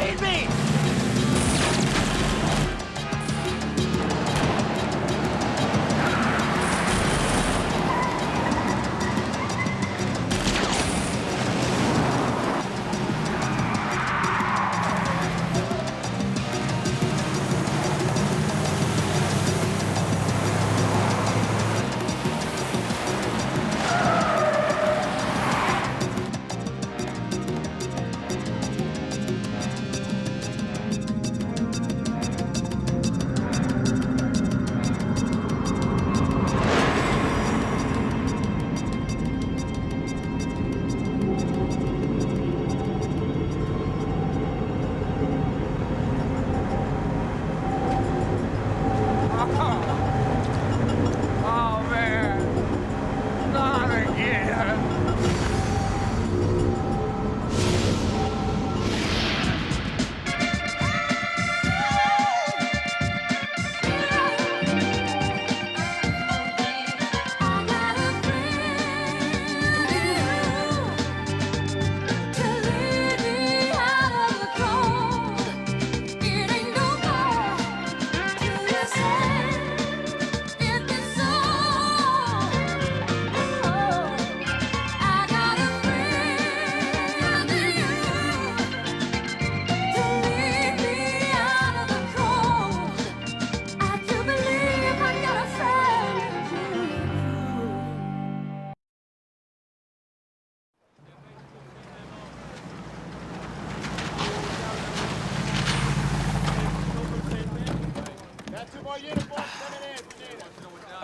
Save me!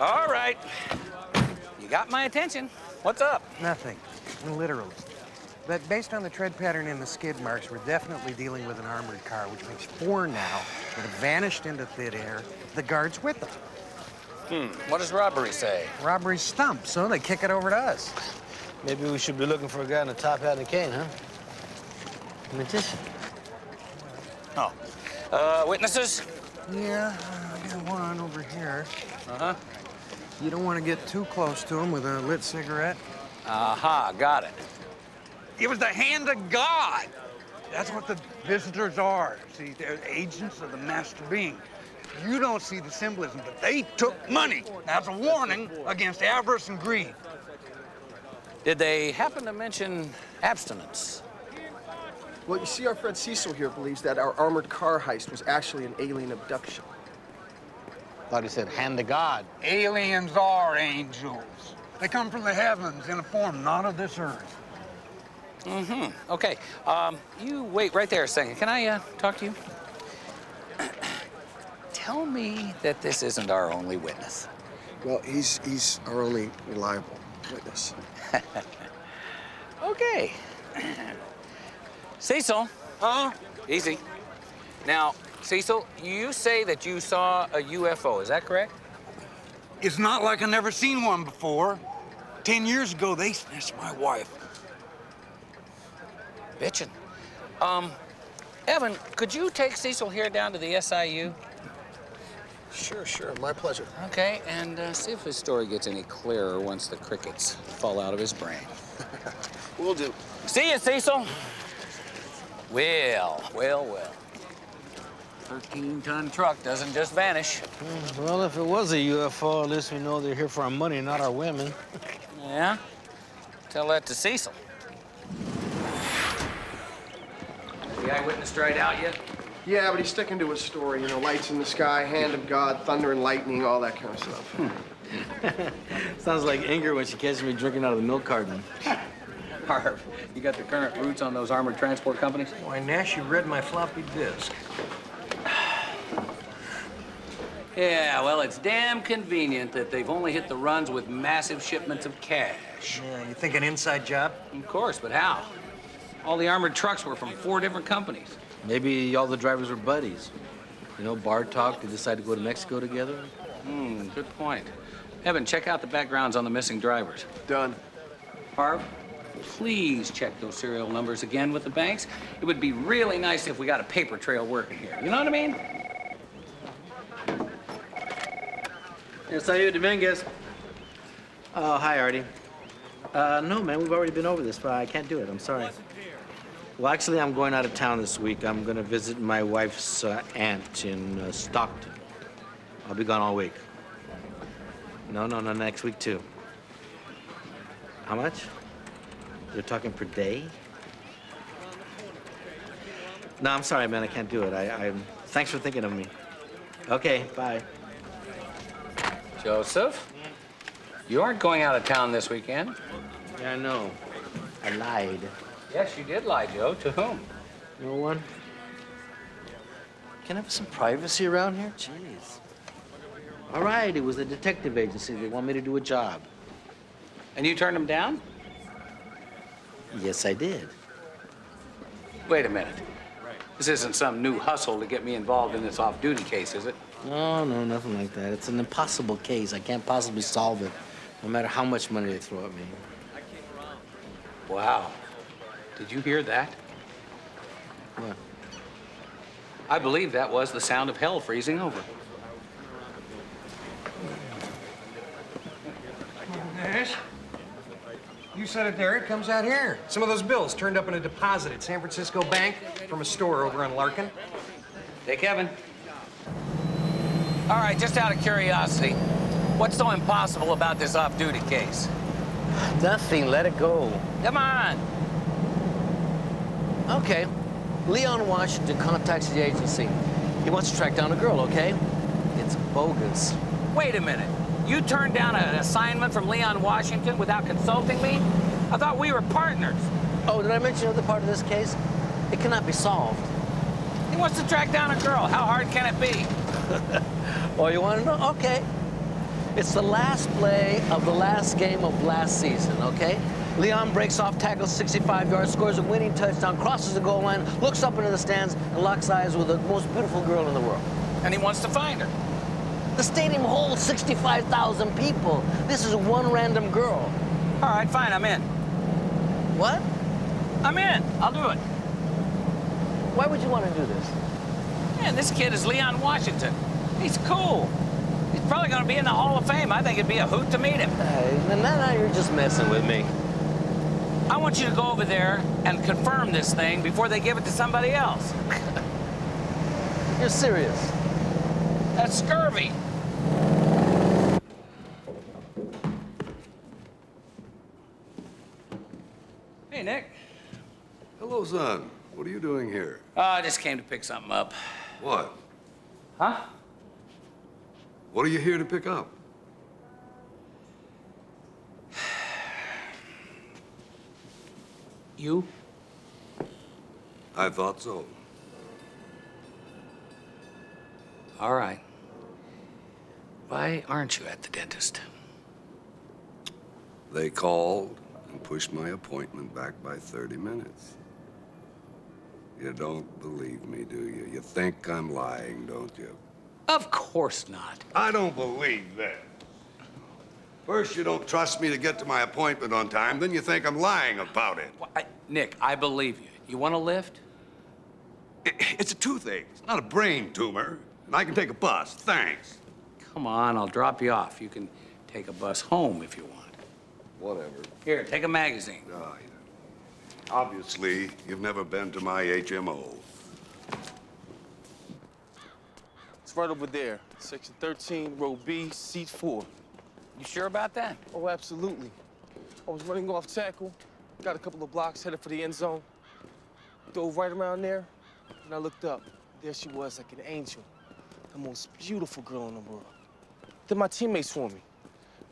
All right. You got my attention. What's up? Nothing, literally. But based on the tread pattern in the skid marks, we're definitely dealing with an armored car, which makes 4 now that have vanished into thin air. The guards with them. What does robbery say? Robbery's stump, so they kick it over to us. Maybe we should be looking for a guy in a top hat and a cane, huh? A magician. Oh. Witnesses? Yeah, I got one over here. Uh-huh. You don't want to get too close to him with a lit cigarette. Aha, got it. It was the hand of God. That's what the visitors are. See, they're agents of the master being. You don't see the symbolism, but they took money. That's a warning against avarice and greed. Did they happen to mention abstinence? Well, you see, our friend Cecil here believes that our armored car heist was actually an alien abduction. Thought he said hand to God. Aliens are angels. They come from the heavens in a form not of this earth. Okay. You wait right there a second. Can I talk to you? Tell me that this isn't our only witness. Well, he's our only reliable witness. Okay. Cecil. Huh? Easy. Now, Cecil, you say that you saw a UFO, is that correct? It's not like I never seen one before. 10 years ago, they snatched my wife. Bitchin'. Evan, could you take Cecil here down to the SIU? Sure, my pleasure. Okay, and see if his story gets any clearer once the crickets fall out of his brain. Will do. See you, Cecil. Well. 13-ton truck doesn't just vanish. Well, if it was a UFO, at least we know they're here for our money, not our women. Yeah? Tell that to Cecil. The eyewitness dried out yet? Yeah, but he's sticking to his story. You know, lights in the sky, hand of God, thunder and lightning, all that kind of stuff. Sounds like Inger when she catches me drinking out of the milk carton. Harv, you got the current routes on those armored transport companies? Why, Nash, you read my floppy disk. Yeah, well, it's damn convenient that they've only hit the runs with massive shipments of cash. Yeah, you think an inside job? Of course, but how? All the armored trucks were from 4 different companies. Maybe all the drivers were buddies. You know, bar talk, they decide to go to Mexico together. Good point. Evan, check out the backgrounds on the missing drivers. Done. Harv, please check those serial numbers again with the banks. It would be really nice if we got a paper trail working here. You know what I mean? Salut, Dominguez. Oh, hi, Artie. No, man, we've already been over this, but I can't do it. I'm sorry. Well, actually, I'm going out of town this week. I'm going to visit my wife's aunt in Stockton. I'll be gone all week. No, next week, too. How much? You're talking per day? No, I'm sorry, man. I can't do it. Thanks for thinking of me. Okay, bye. Joseph, you aren't going out of town this weekend. Yeah, I know. I lied. Yes, you did lie, Joe. To whom? No one? Can I have some privacy around here? Jeez. All right, it was a detective agency. They want me to do a job. And you turned him down? Yes, I did. Wait a minute. This isn't some new hustle to get me involved in this off-duty case, is it? No, nothing like that. It's an impossible case. I can't possibly solve it, no matter how much money they throw at me. Wow. Did you hear that? What? I believe that was the sound of hell freezing over. Nash, you said it there. It comes out here. Some of those bills turned up in a deposit at San Francisco Bank from a store over on Larkin. Hey, Kevin. All right, just out of curiosity, what's so impossible about this off-duty case? Nothing. Let it go. Come on. Okay. Leon Washington contacts the agency. He wants to track down a girl, okay? It's bogus. Wait a minute. You turned down an assignment from Leon Washington without consulting me? I thought we were partners. Oh, did I mention another part of this case? It cannot be solved. He wants to track down a girl. How hard can it be? Oh, you want to know? Okay. It's the last play of the last game of last season, okay? Leon breaks off, tackles 65 yards, scores a winning touchdown, crosses the goal line, looks up into the stands, and locks eyes with the most beautiful girl in the world. And he wants to find her. The stadium holds 65,000 people. This is one random girl. All right, fine, I'm in. What? I'm in. I'll do it. Why would you want to do this? Man, this kid is Leon Washington. He's cool. He's probably going to be in the Hall of Fame. I think it'd be a hoot to meet him. Hey, now you're just messing with me. I want you to go over there and confirm this thing before they give it to somebody else. You're serious? That's scurvy. Hey, Nick. Hello, son. What are you doing here? I just came to pick something up. What? Huh? What are you here to pick up? You? I thought so. All right. Why aren't you at the dentist? They called and pushed my appointment back by 30 minutes. You don't believe me, do you? You think I'm lying, don't you? Of course not. I don't believe that. First, you don't trust me to get to my appointment on time, then you think I'm lying about it. Nick, I believe you. You want a lift? It's a toothache. It's not a brain tumor. And I can take a bus. Thanks. Come on, I'll drop you off. You can take a bus home if you want. Whatever. Here, take a magazine. Obviously, you've never been to my HMO. It's right over there. Section 13, row B, seat 4. You sure about that? Oh, absolutely. I was running off tackle, got a couple of blocks, headed for the end zone. Dove right around there, and I looked up. There she was, like an angel. The most beautiful girl in the world. Then my teammates saw me.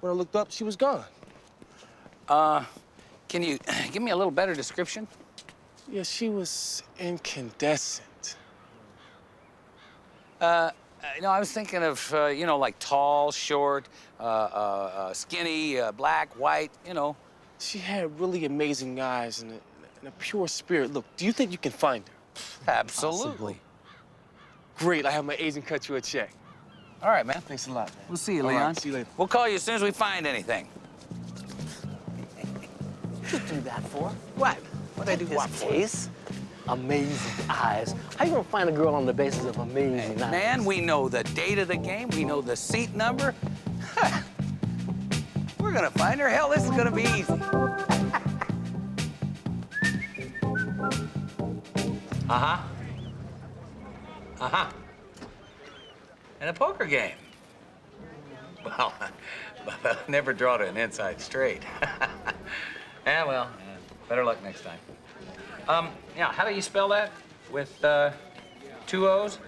When I looked up, she was gone. Can you give me a little better description? Yeah, she was incandescent. No, I was thinking of, you know, like tall, short, skinny, black, white, you know. She had really amazing eyes and a pure spirit. Look, do you think you can find her? Absolutely. Great, I have my agent cut you a check. All right, man. Thanks a lot, man. We'll see you, All Leon. right, see you later. We'll call you as soon as we find anything. What you do that for? What? What'd I do This what for? case? Amazing eyes. How you gonna find a girl on the basis of amazing eyes? Man, we know the date of the game. We know the seat number. We're gonna find her. Hell, this is gonna be easy. Uh-huh. Uh-huh. In a poker game. Well, never draw to an inside straight. Yeah, well, better luck next time. Yeah, how do you spell that? With, 2 O's?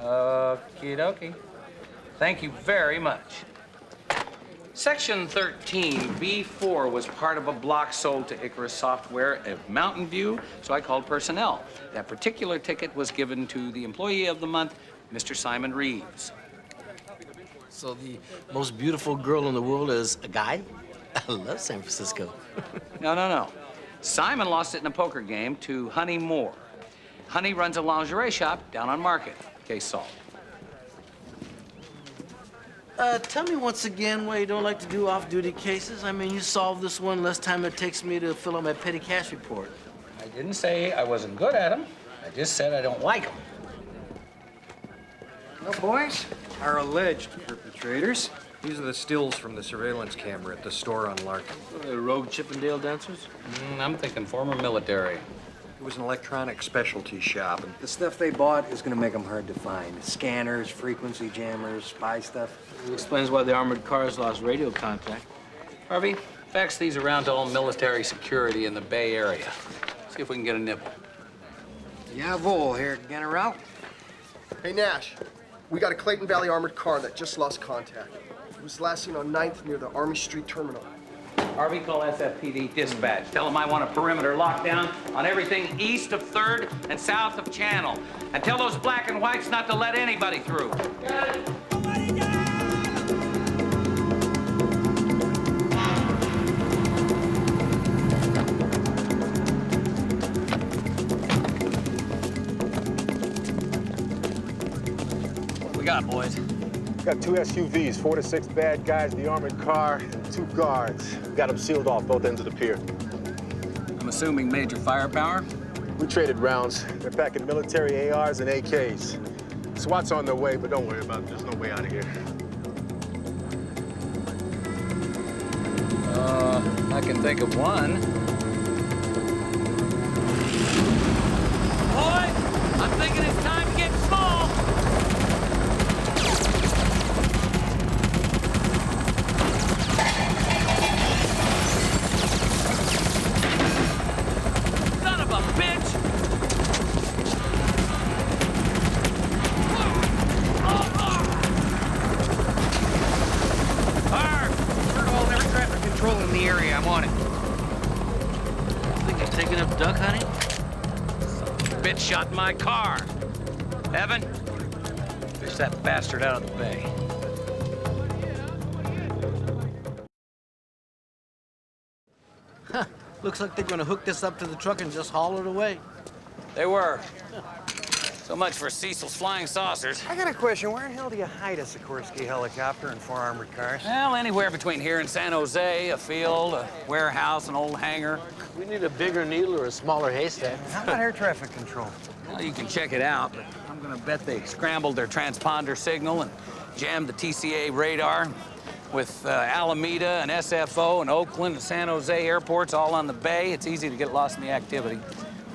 Okie dokie. Thank you very much. Section 13B4 was part of a block sold to Icarus Software of Mountain View, so I called personnel. That particular ticket was given to the employee of the month, Mr. Simon Reeves. So the most beautiful girl in the world is a guy? I love San Francisco. No. Simon lost it in a poker game to Honey Moore. Honey runs a lingerie shop down on Market. Case solved. Tell me once again why you don't like to do off-duty cases. I mean, you solve this one less time it takes me to fill out my petty cash report. I didn't say I wasn't good at them. I just said I don't like them. Well, boys, our alleged perpetrators. These are the stills from the surveillance camera at the store on Larkin. Rogue Chippendale dancers? I'm thinking former military. It was an electronic specialty shop, and the stuff they bought is going to make them hard to find. Scanners, frequency jammers, spy stuff. It explains why the armored cars lost radio contact. Harvey, fax these around to all military security in the Bay Area. See if we can get a nibble. Jawohl, Herr General. Hey, Nash, we got a Clayton Valley armored car that just lost contact. It was last seen on 9th near the Army Street Terminal. Harvey, call SFPD dispatch. Tell them I want a perimeter lockdown on everything east of 3rd and south of Channel. And tell those black and whites not to let anybody through. Got it? What we got, boys? Got 2 SUVs, 4 to 6 bad guys, the armored car, and 2 guards. Got them sealed off both ends of the pier. I'm assuming major firepower? We traded rounds. They're packing military ARs and AKs. SWAT's on their way, but don't worry about it. There's no way out of here. I can think of one. Boys, I'm thinking it's time to get small. Son of a bitch! All air traffic control in the area. I'm on it. Think you're taking up duck hunting? Bitch shot in my car. Evan, fish that bastard out of the bay. Looks like they're gonna hook this up to the truck and just haul it away. They were. So much for Cecil's flying saucers. I got a question. Where in hell do you hide a Sikorsky helicopter and 4 armored cars? Well, anywhere between here and San Jose, a field, a warehouse, an old hangar. We need a bigger needle or a smaller haystack. How about air traffic control? Well, you can check it out, but I'm gonna bet they scrambled their transponder signal and jammed the TCA radar with Alameda and SFO and Oakland and San Jose airports all on the bay. It's easy to get lost in the activity.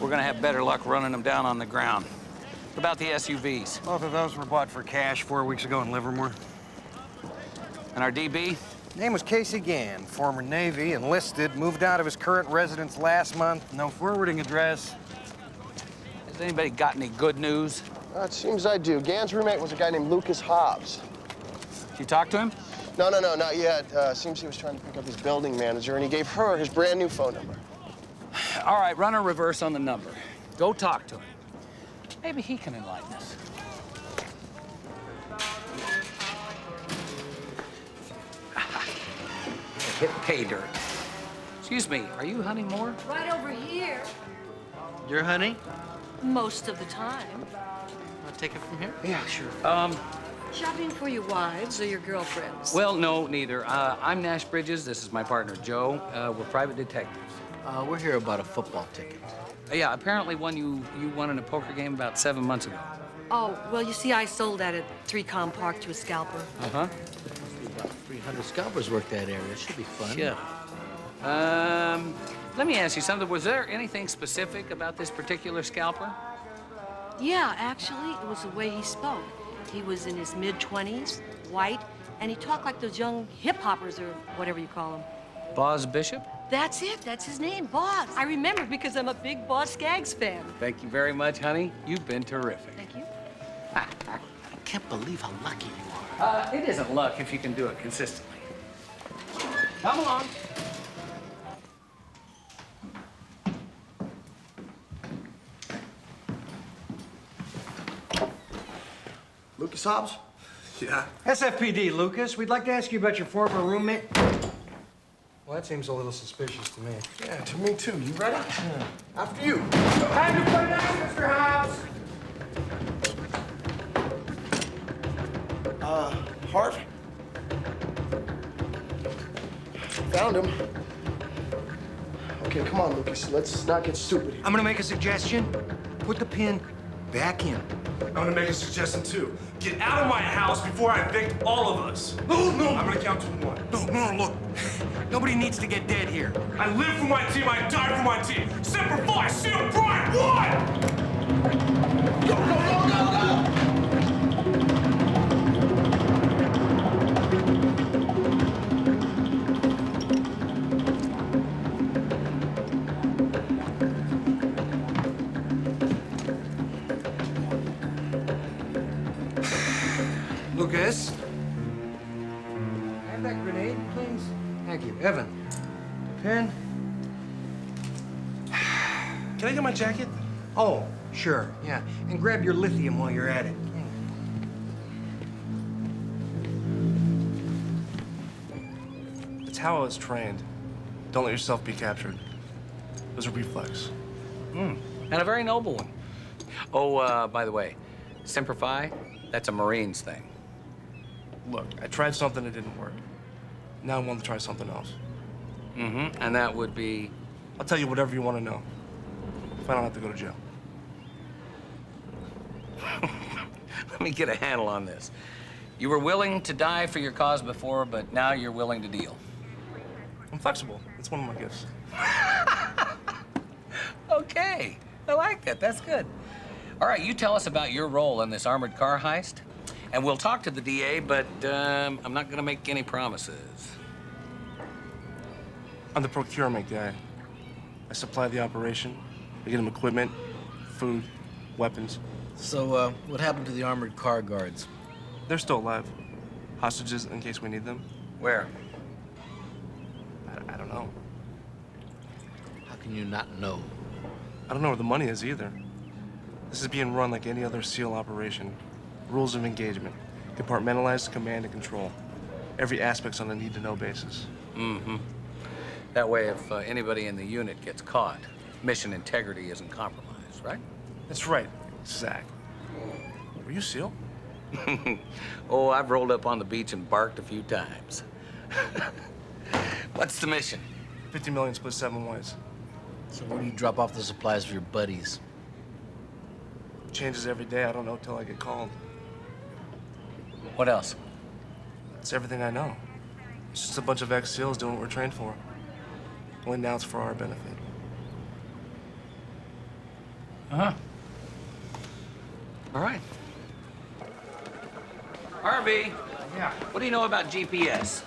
We're gonna have better luck running them down on the ground. What about the SUVs? Both of those were bought for cash 4 weeks ago in Livermore. And our DB? Name was Casey Gann, former Navy, enlisted, moved out of his current residence last month. No forwarding address. Has anybody got any good news? It seems I do. Gann's roommate was a guy named Lucas Hobbs. Did you talk to him? No, not yet. Seems he was trying to pick up his building manager, and he gave her his brand new phone number. All right, run a reverse on the number. Go talk to him. Maybe he can enlighten us. Hit pay dirt. Excuse me, are you Honey Moore? Right over here, Your honey? most of the time. Wanna take it from here? Yeah, sure. Shopping for your wives or your girlfriends? Well, no, neither. I'm Nash Bridges. This is my partner, Joe. We're private detectives. We're here about a football ticket. Yeah, apparently one you won in a poker game about 7 months ago. Oh, well, you see, I sold that at 3Com Park to a scalper. Uh-huh. About 300 scalpers work that area. It should be fun. Yeah. Let me ask you something. Was there anything specific about this particular scalper? Yeah, actually, it was the way he spoke. He was in his mid-20s, white, and he talked like those young hip-hoppers or whatever you call them. Boz Bishop? That's it. That's his name, Boz. I remember because I'm a big Boz Skaggs fan. Thank you very much, honey. You've been terrific. Thank you. I can't believe how lucky you are. It isn't luck if you can do it consistently. Come along. Lucas Hobbs? Yeah. SFPD, Lucas. We'd like to ask you about your former roommate. Well, that seems a little suspicious to me. Yeah, to me too. You ready? Yeah. After you. Time to play nice, Mr. Hobbs. Hart? Found him. Okay, come on, Lucas. Let's not get stupid here. I'm gonna make a suggestion. Put the pin back in. I'm gonna make a suggestion too. Get out of my house before I evict all of us. No, no. I'm gonna count to one. No, look. Nobody needs to get dead here. I live for my team, I die for my team. Semper Fi, Seal Pride, one! Go, go, go, go, go! Lucas. Have that grenade, please. Thank you. Evan. Pin. Can I get my jacket? Oh, sure. Yeah. And grab your lithium while you're at it. It's how I was trained. Don't let yourself be captured. It was a reflex. And a very noble one. Oh, by the way, Semper Fi, that's a Marines thing. Look, I tried something that didn't work. Now I want to try something else. And that would be? I'll tell you whatever you want to know. If I don't have to go to jail. Let me get a handle on this. You were willing to die for your cause before, but now you're willing to deal. I'm flexible. It's one of my gifts. Okay, I like that. That's good. All right, you tell us about your role in this armored car heist, and we'll talk to the DA, but I'm not going to make any promises. I'm the procurement guy. I supply the operation. I get them equipment, food, weapons. So, what happened to the armored car guards? They're still alive. Hostages in case we need them. Where? I don't know. How can you not know? I don't know where the money is either. This is being run like any other SEAL operation. Rules of engagement. Compartmentalized command and control. Every aspect's on a need-to-know basis. That way, if anybody in the unit gets caught, mission integrity isn't compromised, right? That's right, Zach. Were you SEAL? Oh, I've rolled up on the beach and barked a few times. What's the mission? 50 million split 7 ways. So where do you drop off the supplies for your buddies? Changes every day. I don't know till I get called. What else? It's everything I know. It's just a bunch of ex-SEALs doing what we're trained for. Only now it's for our benefit. All right. Harvey. Yeah. What do you know about GPS?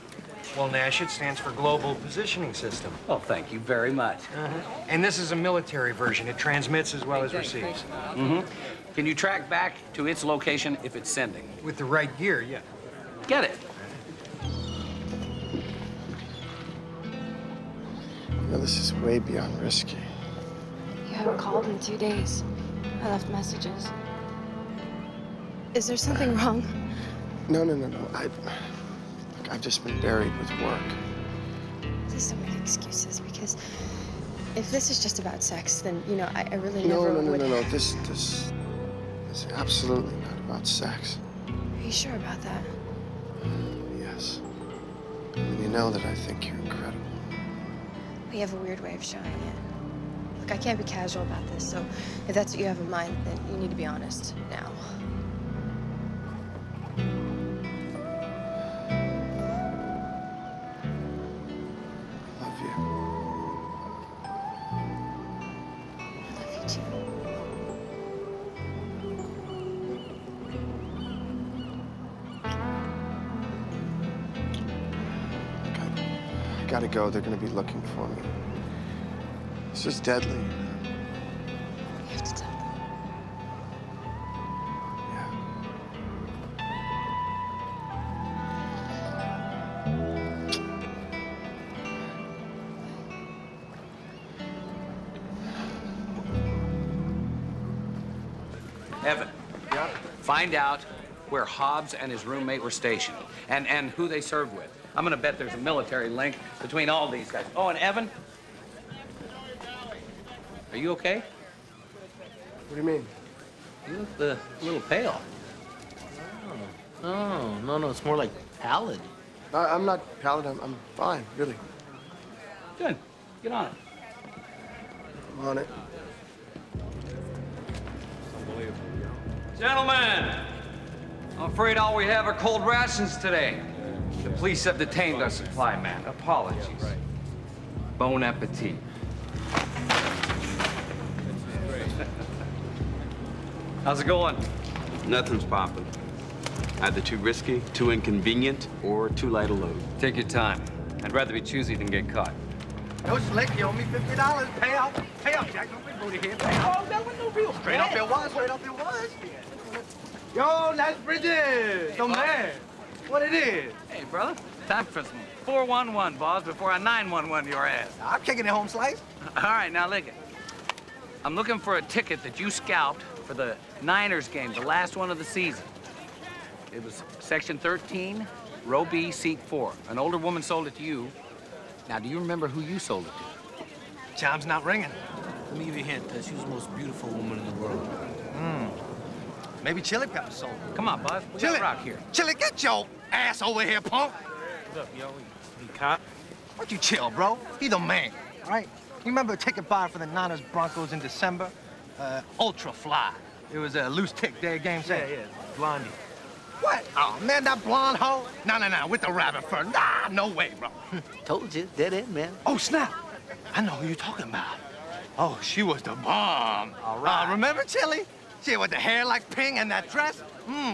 Well, Nash, it stands for Global Positioning System. Well, thank you very much. And this is a military version. It transmits as well as receives. Can you track back to its location if it's sending? With the right gear, yeah. Get it. You know, this is way beyond risky. You haven't called in 2 days. I left messages. Is there something wrong? No. I've just been buried with work. Please don't make excuses, because if this is just about sex, then, you know, I really No. never would... This is absolutely not about sex. Are you sure about that? Yes. And you know that I think you're incredible. We have a weird way of showing it. Look, I can't be casual about this, so if that's what you have in mind, then you need to be honest now. Love you. gotta go. They're gonna be looking for me. It's just deadly. You have to tell them. Evan. Yeah? Find out where Hobbs and his roommate were stationed and who they served with. I'm gonna bet there's a military link between all these guys. Oh, and Evan? Are you okay? What do you mean? You look a little pale. Oh, no, it's more like pallid. I'm not pallid. I'm fine, really. Good. Get on it. I'm on it. Gentlemen, I'm afraid all we have are cold rations today. The police have detained our supply man. Apologies. Bon appetit. How's it going? Nothing's popping. Either too risky, too inconvenient, or too light a load. Take your time. I'd rather be choosy than get caught. No slick, you owe me $50. Pay up, Jack. Don't be booty here. Pay up. Oh, that was no real. Straight up it was. Yo, Nash Bridges, the man. What it is? Hey, brother. Time for some 411, boss, before I 911 your ass. I'm kicking it home slice. All right, now look it. I'm looking for a ticket that you scalped for the Niners game, the last one of the season. It was section 13, row B, seat 4. An older woman sold it to you. Now, do you remember who you sold it to? Chime's not ringing. Let me give you a hint. She was the most beautiful woman in the world. Maybe Chili Pepper sold it. Come on, boss. We got rock here. Chili, get your ass over here, punk. What's up, yo? You cop? Why don't you chill, bro? He the man, all right? You remember a ticket buy for the Niners Broncos in December? Ultra Fly. It was a loose tick day game set. Yeah, Blondie. What? Oh, man, that blonde hoe? No, with the rabbit fur. Nah, no way, bro. Told you, dead end, man. Oh, snap. I know who you're talking about. Oh, she was the bomb. All right. Remember Chili? She with the hair like pink and that dress?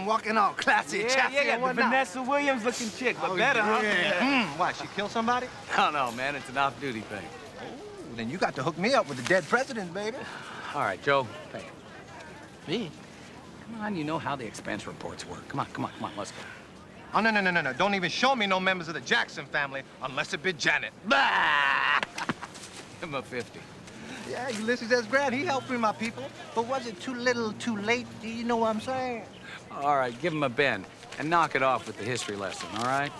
Walking all classy and chassis and the whatnot. Vanessa Williams looking chick, but better, yeah. huh? Why, she killed somebody? No, man, it's an off-duty thing. Ooh, then you got to hook me up with the dead president, baby. All right, Joe, pay. Me? Come on, you know how the expense reports work. Come on, let's go. Oh, no. Don't even show me no members of the Jackson family unless it be Janet. Bah! Give him a 50. Yeah, Ulysses S. Grant, he helped free my people. But was it too little, too late? Do you know what I'm saying? All right, give him a bend and knock it off with the history lesson, all right?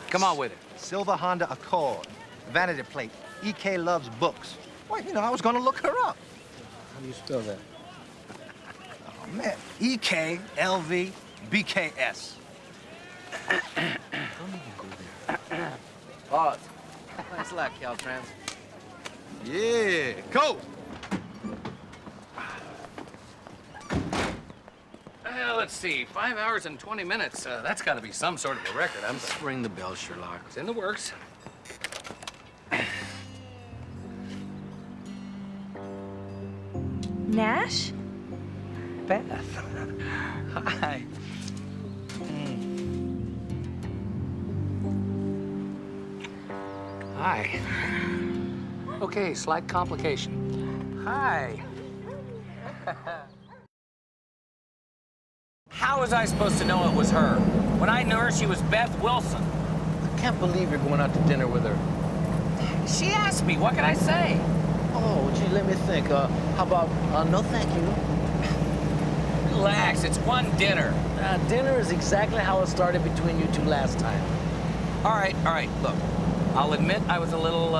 Come on with it. Silver Honda Accord, vanity plate, E.K. loves books. Well, I was gonna look her up. How do you spell that? Oh, man, E.K. L.V. B.K.S. Pause. Thanks a lot, Caltrans. Yeah, go! Let's see, 5 hours and 20 minutes. That's got to be some sort of a record. Just ring the bell, Sherlock. It's in the works. Nash? Beth. Hi. Hi. Okay, slight complication. Hi. How was I supposed to know it was her? When I knew her, she was Beth Wilson. I can't believe you're going out to dinner with her. She asked me, what can I say? Oh, gee, let me think. How about, no thank you? Relax, it's one dinner. Dinner is exactly how it started between you two last time. All right, look. I'll admit I was a little,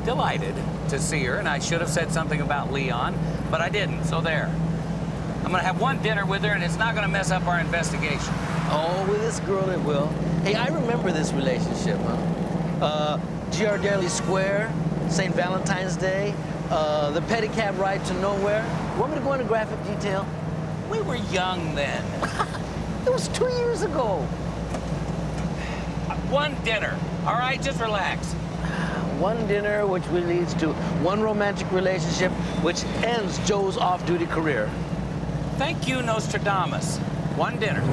delighted to see her, and I should have said something about Leon, but I didn't, so there. I'm gonna have one dinner with her, and it's not gonna mess up our investigation. Oh, with this girl it will. Hey, I remember this relationship, huh? Giardelli Square, St. Valentine's Day, the pedicab ride to nowhere. You want me to go into graphic detail? We were young then. It was 2 years ago. One dinner, all right? Just relax. One dinner, which leads to one romantic relationship, which ends Joe's off-duty career. Thank you, Nostradamus. One dinner.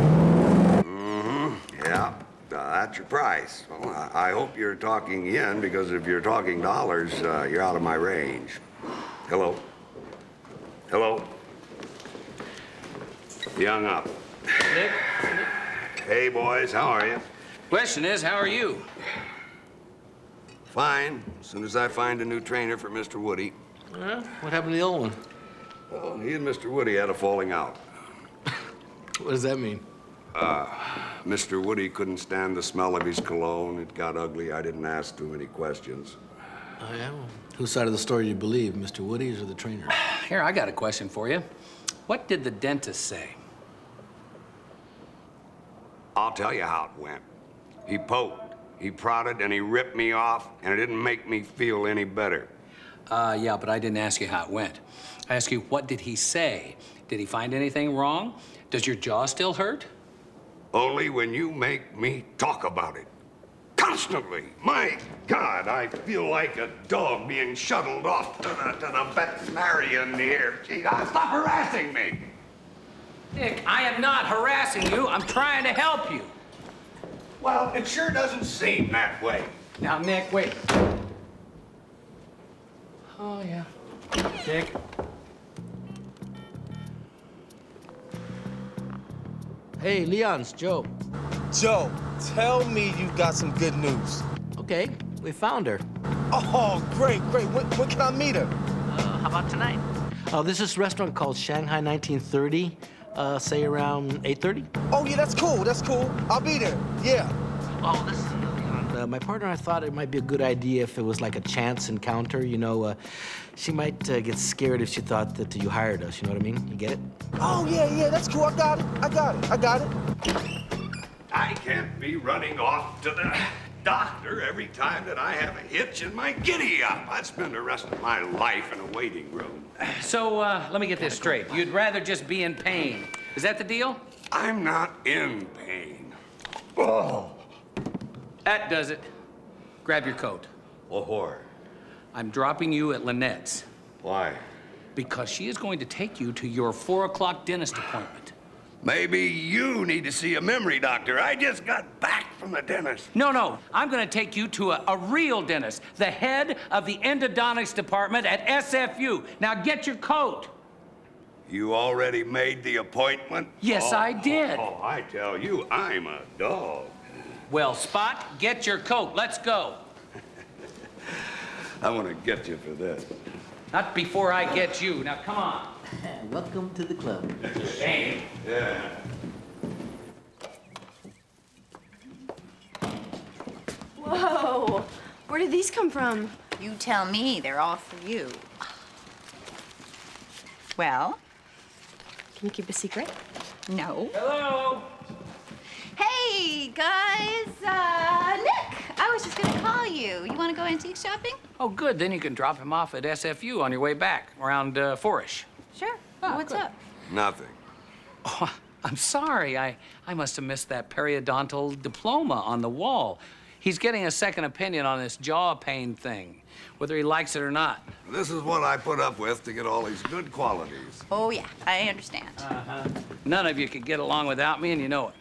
Yeah. Now got your price. Well, I hope you're talking yen, because if you're talking dollars, you're out of my range. Hello? Hello? You hung up. Nick? Hey, boys, how are you? Question is, how are you? Fine, as soon as I find a new trainer for Mr. Woody. What happened to the old one? Well, he and Mr. Woody had a falling out. What does that mean? Mr. Woody couldn't stand the smell of his cologne. It got ugly. I didn't ask too many questions. Oh, yeah? Well, whose side of the story do you believe, Mr. Woody's or the trainer? Here, I got a question for you. What did the dentist say? I'll tell you how it went. He poked, he prodded, and he ripped me off, and it didn't make me feel any better. Yeah, but I didn't ask you how it went. I asked you, what did he say? Did he find anything wrong? Does your jaw still hurt? Only when you make me talk about it. Constantly. My God, I feel like a dog being shuttled off to the veterinarian here. Gee, stop harassing me. Nick, I am not harassing you. I'm trying to help you. Well, it sure doesn't seem that way. Now, Nick, wait. Oh, yeah. Nick. Hey, Leon's Joe. Joe, tell me you got some good news. Okay, we found her. Oh, great. When can I meet her? How about tonight? Oh, this is a restaurant called Shanghai 1930. Say around 8:30. Oh, yeah, that's cool. I'll be there. Yeah. Oh, listen, Leon. My partner and I thought it might be a good idea if it was like a chance encounter. You know, she might get scared if she thought that you hired us. You know what I mean? You get it? Oh, yeah, that's cool. I got it. I can't be running off to the doctor every time that I have a hitch in my giddy-up. I'd spend the rest of my life in a waiting room. So, let me get this straight. You'd rather just be in pain. Is that the deal? I'm not in pain. Oh. That does it. Grab your coat. Well, whore. I'm dropping you at Lynette's. Why? Because she is going to take you to your 4 o'clock dentist appointment. Maybe you need to see a memory doctor. I just got back from the dentist. No. I'm going to take you to a real dentist, the head of the endodontics department at SFU. Now get your coat. You already made the appointment? Yes, I did. Oh, I tell you, I'm a dog. Well, Spot, get your coat. Let's go. I want to get you for this. Not before I get you. Now, come on. Welcome to the club. Shame. Yeah. Whoa! Where did these come from? You tell me, they're all for you. Well? Can you keep a secret? No. Hello? Hey, guys, Nick, I was just gonna call you. You wanna go antique shopping? Oh, good. Then you can drop him off at SFU on your way back, around 4-ish. Sure. Ah, What's good. up? Nothing. Oh, I'm sorry. I must have missed that periodontal diploma on the wall. He's getting a second opinion on this jaw pain thing, whether he likes it or not. This is what I put up with to get all these good qualities. Oh, yeah, I understand. None of you could get along without me, and you know it.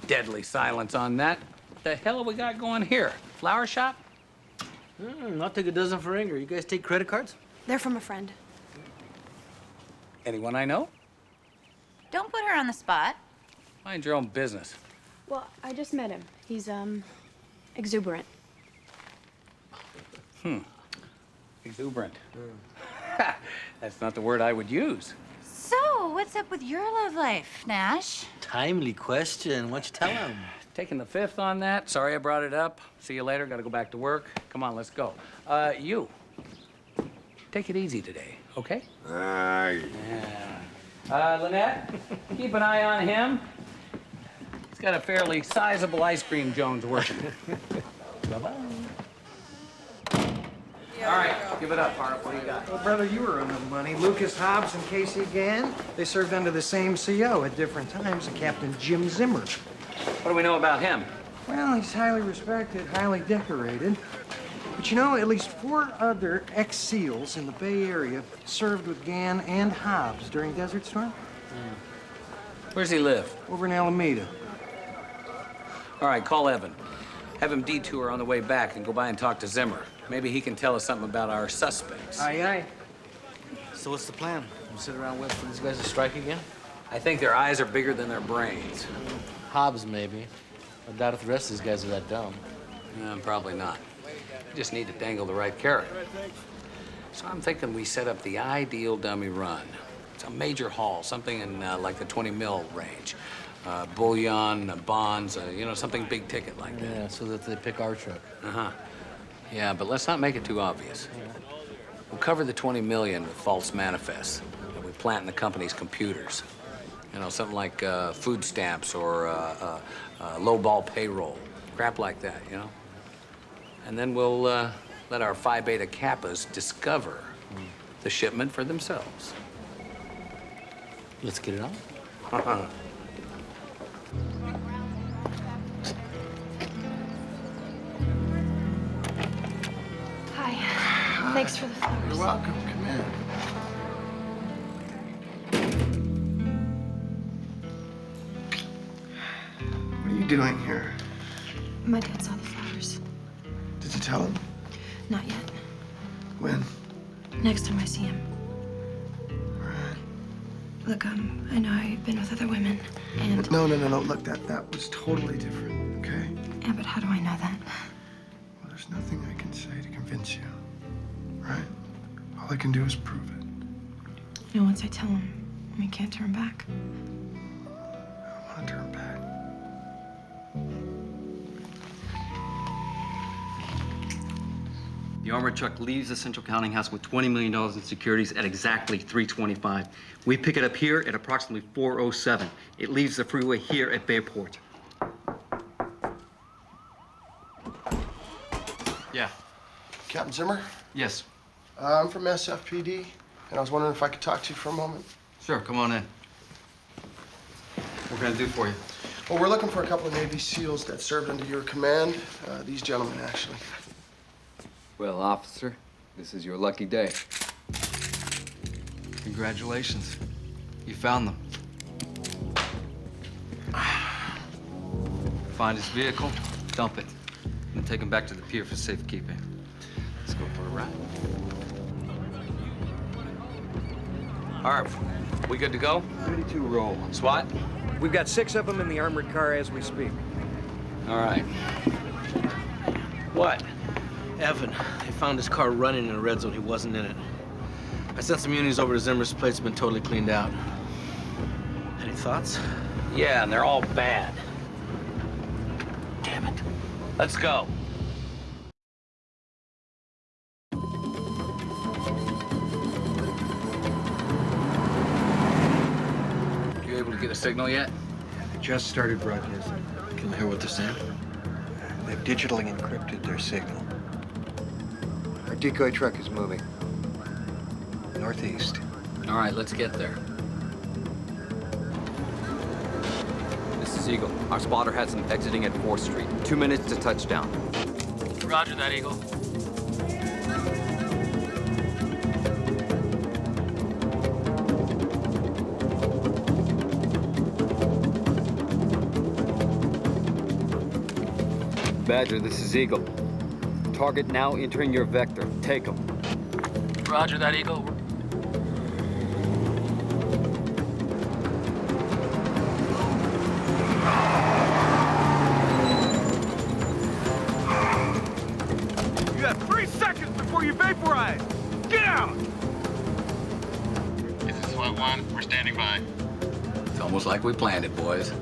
Deadly silence on that. The hell have we got going here? Flower shop? I'll take a dozen for Inger. You guys take credit cards? They're from a friend. Anyone I know? Don't put her on the spot. Mind your own business. Well, I just met him. He's, exuberant. Exuberant. That's not the word I would use. So, what's up with your love life, Nash? Timely question. Why don't you tell him? Taking the fifth on that. Sorry I brought it up. See you later. Gotta go back to work. Come on, let's go. You. Take it easy today, okay? Aye. Yeah. Lynette, keep an eye on him. He's got a fairly sizable ice cream Jones working. Bye-bye. All right, give it up, Harp. What do you got? Well, brother, you were on the money. Lucas Hobbs and Casey Gann, they served under the same CO at different times, and Captain Jim Zimmer. What do we know about him? Well, he's highly respected, highly decorated. But you know, at least 4 other ex-SEALs in the Bay Area served with Gann and Hobbs during Desert Storm. Where's he live? Over in Alameda. All right, call Evan. Have him detour on the way back and go by and talk to Zimmer. Maybe he can tell us something about our suspects. Aye, aye. So what's the plan? We sit around waiting for these guys to strike again? I think their eyes are bigger than their brains. Hobbs, maybe. I doubt if the rest of these guys are that dumb. Probably not. You just need to dangle the right carrot. So I'm thinking we set up the ideal dummy run. It's a major haul, something in like the 20 mil range. Bullion, bonds, you know, something big ticket like that. Yeah, so that they pick our truck. Uh-huh. Yeah, but let's not make it too obvious. We'll cover the 20 million with false manifests that we plant in the company's computers. You know, something like food stamps or low-ball payroll, crap like that, you know? And then we'll let our Phi Beta Kappas discover the shipment for themselves. Let's get it on. Hi. Thanks for the flowers. You're welcome. Come in. What are you doing here? My dad saw the flowers. Did you tell him? Not yet. When? Next time I see him. All right. Look, I know I've been with other women, and... No. Look, that was totally different, okay? Yeah, but how do I know that? Well, there's nothing I can say to convince you, right? All I can do is prove it. You know, once I tell him, we can't turn back. I don't want to turn back. The armored truck leaves the central counting house with $20 million in securities at exactly 3:25. We pick it up here at approximately 4:07. It leaves the freeway here at Bayport. Yeah. Captain Zimmer? Yes. I'm from SFPD, and I was wondering if I could talk to you for a moment. Sure, come on in. What can I do for you? Well, we're looking for a couple of Navy SEALs that served under your command. These gentlemen, actually. Well, officer, this is your lucky day. Congratulations. You found them. Find his vehicle, dump it, and take him back to the pier for safekeeping. Let's go for a ride. All right, we good to go? Ready to roll. SWAT? We've got 6 of them in the armored car as we speak. All right. What? Evan, they found his car running in a red zone. He wasn't in it. I sent some unis over to Zimmer's place. It's been totally cleaned out. Any thoughts? Yeah, and they're all bad. Damn it. Let's go. You able to get a signal yet? They just started broadcasting. Can we hear what they're saying? They've digitally encrypted their signal. Our decoy truck is moving. Northeast. All right, let's get there. This is Eagle. Our spotter has them exiting at 4th Street. 2 minutes to touchdown. Roger that, Eagle. Badger, this is Eagle. Target now entering your vector. Take them. Roger that, Eagle. You have 3 seconds before you vaporize. Get out! This is SWAT 1. We're standing by. It's almost like we planned it, boys.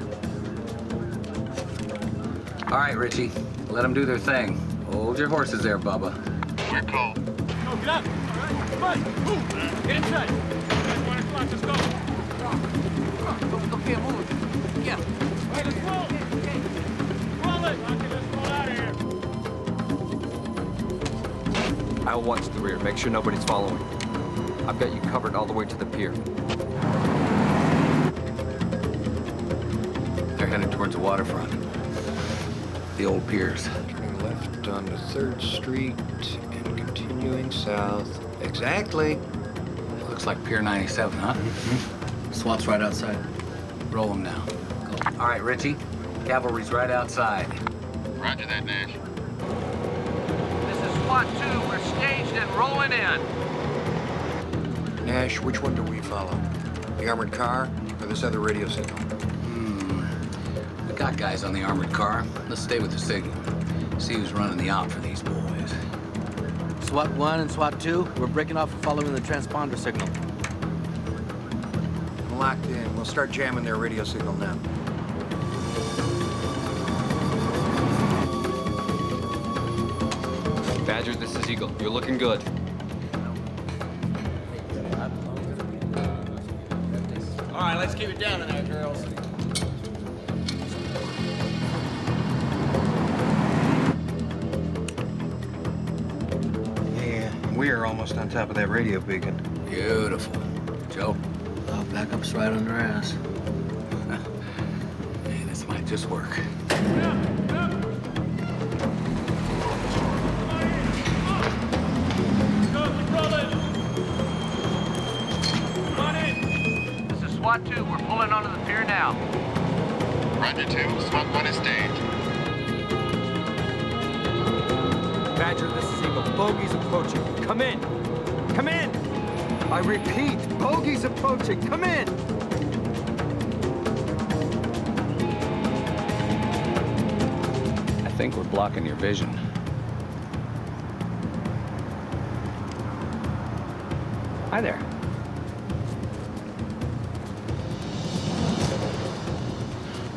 All right, Richie. Let them do their thing. Hold your horses there, Bubba. We're cold. No, get up. All right, come on, move. Get inside. 1 o'clock, let's go. Okay, I'm moving. Yeah. All right, let's roll. Roll it. Okay, let's roll out of here. I'll watch the rear. Make sure nobody's following. I've got you covered all the way to the pier. They're headed towards the waterfront. The old piers. Turning left onto 3rd Street and continuing south. Exactly. Looks like Pier 97, huh? SWAT's right outside. Roll them now. Go. All right, Richie. Cavalry's right outside. Roger that, Nash. This is SWAT 2. We're staged and rolling in. Nash, which one do we follow? The armored car or this other radio signal? We got guys on the armored car. Let's stay with the signal. See who's running the op for these boys. SWAT 1 and SWAT 2, we're breaking off and following the transponder signal. I'm locked in. We'll start jamming their radio signal now. Badger, this is Eagle. You're looking good. All right, let's keep it down in there, girls. Yeah, we are almost on top of that radio beacon. Beautiful. Joe? Our backup's right on their ass. Hey, this might just work. This is SWAT 2. We're pulling onto the pier now. Roger 2. SWAT 1 is staged. Badger, this is Eagle. Bogey's approaching. Come in. Come in. I repeat, bogey's approaching. Come in. I think we're blocking your vision. Hi there.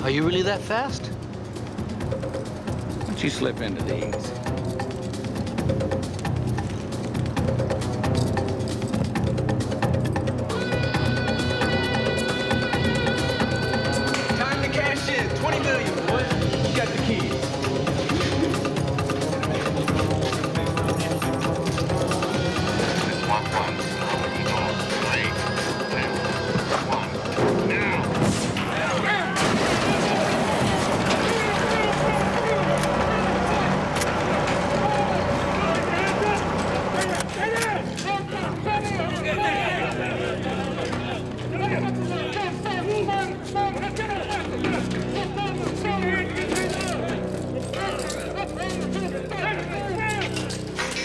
Are you really that fast? Why don't you slip into these? Time to cash in. 20 million, boys. You got the keys. This is SWAT 1. Open the door. 3, 2, 1. Now!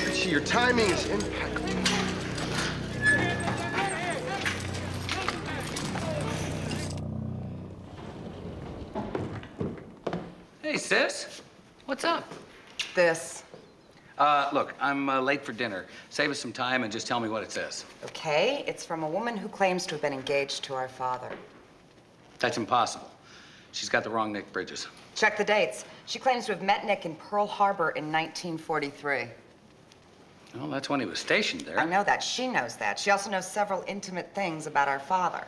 Richie, your timing is impeccable. Hey, sis. What's up? This. Look, I'm late for dinner. Save us some time and just tell me what it says. Okay, it's from a woman who claims to have been engaged to our father. That's impossible. She's got the wrong Nick Bridges. Check the dates. She claims to have met Nick in Pearl Harbor in 1943. Well, that's when he was stationed there. I know that. She knows that. She also knows several intimate things about our father.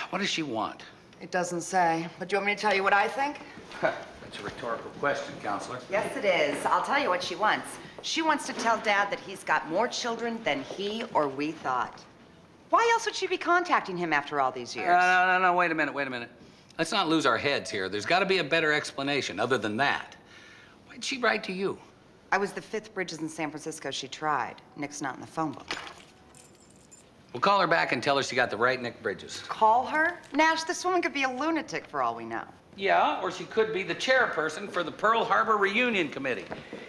What does she want? It doesn't say. But do you want me to tell you what I think? That's a rhetorical question, counselor. Yes, it is. I'll tell you what she wants. She wants to tell Dad that he's got more children than he or we thought. Why else would she be contacting him after all these years? No, wait a minute. Let's not lose our heads here. There's got to be a better explanation other than that. Why'd she write to you? I was the 5th Bridges in San Francisco she tried. Nick's not in the phone book. We'll call her back and tell her she got the right Nick Bridges. Call her? Nash, this woman could be a lunatic for all we know. Yeah, or she could be the chairperson for the Pearl Harbor Reunion Committee.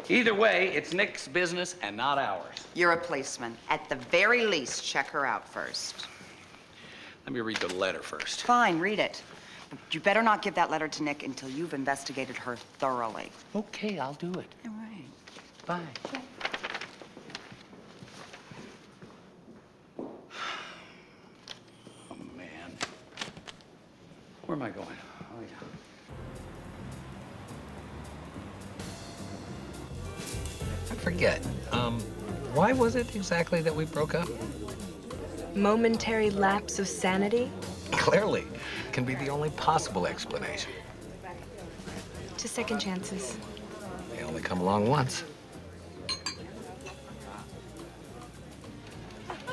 Either way, it's Nick's business and not ours. You're a policeman. At the very least, check her out first. Let me read the letter first. Fine, read it. But you better not give that letter to Nick until you've investigated her thoroughly. Okay, I'll do it. All right. Bye. Oh, man. Where am I going? Oh, yeah. I forget. Why was it exactly that we broke up? Momentary lapse of sanity? Clearly. Can be the only possible explanation. To second chances. They only come along once.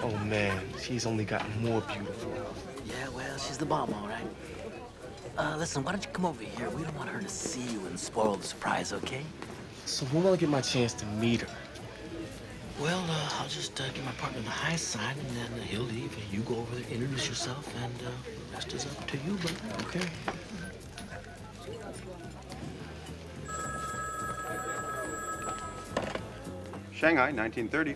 Oh, man, she's only gotten more beautiful. Yeah, well, she's the bomb, all right. Listen, why don't you come over here? We don't want her to see you and spoil the surprise, okay? So when will I get my chance to meet her? Well, I'll just get my partner on the high side, and then he'll leave, and you go over there, introduce yourself, and the rest is up to you, brother. Okay. Shanghai, 1930.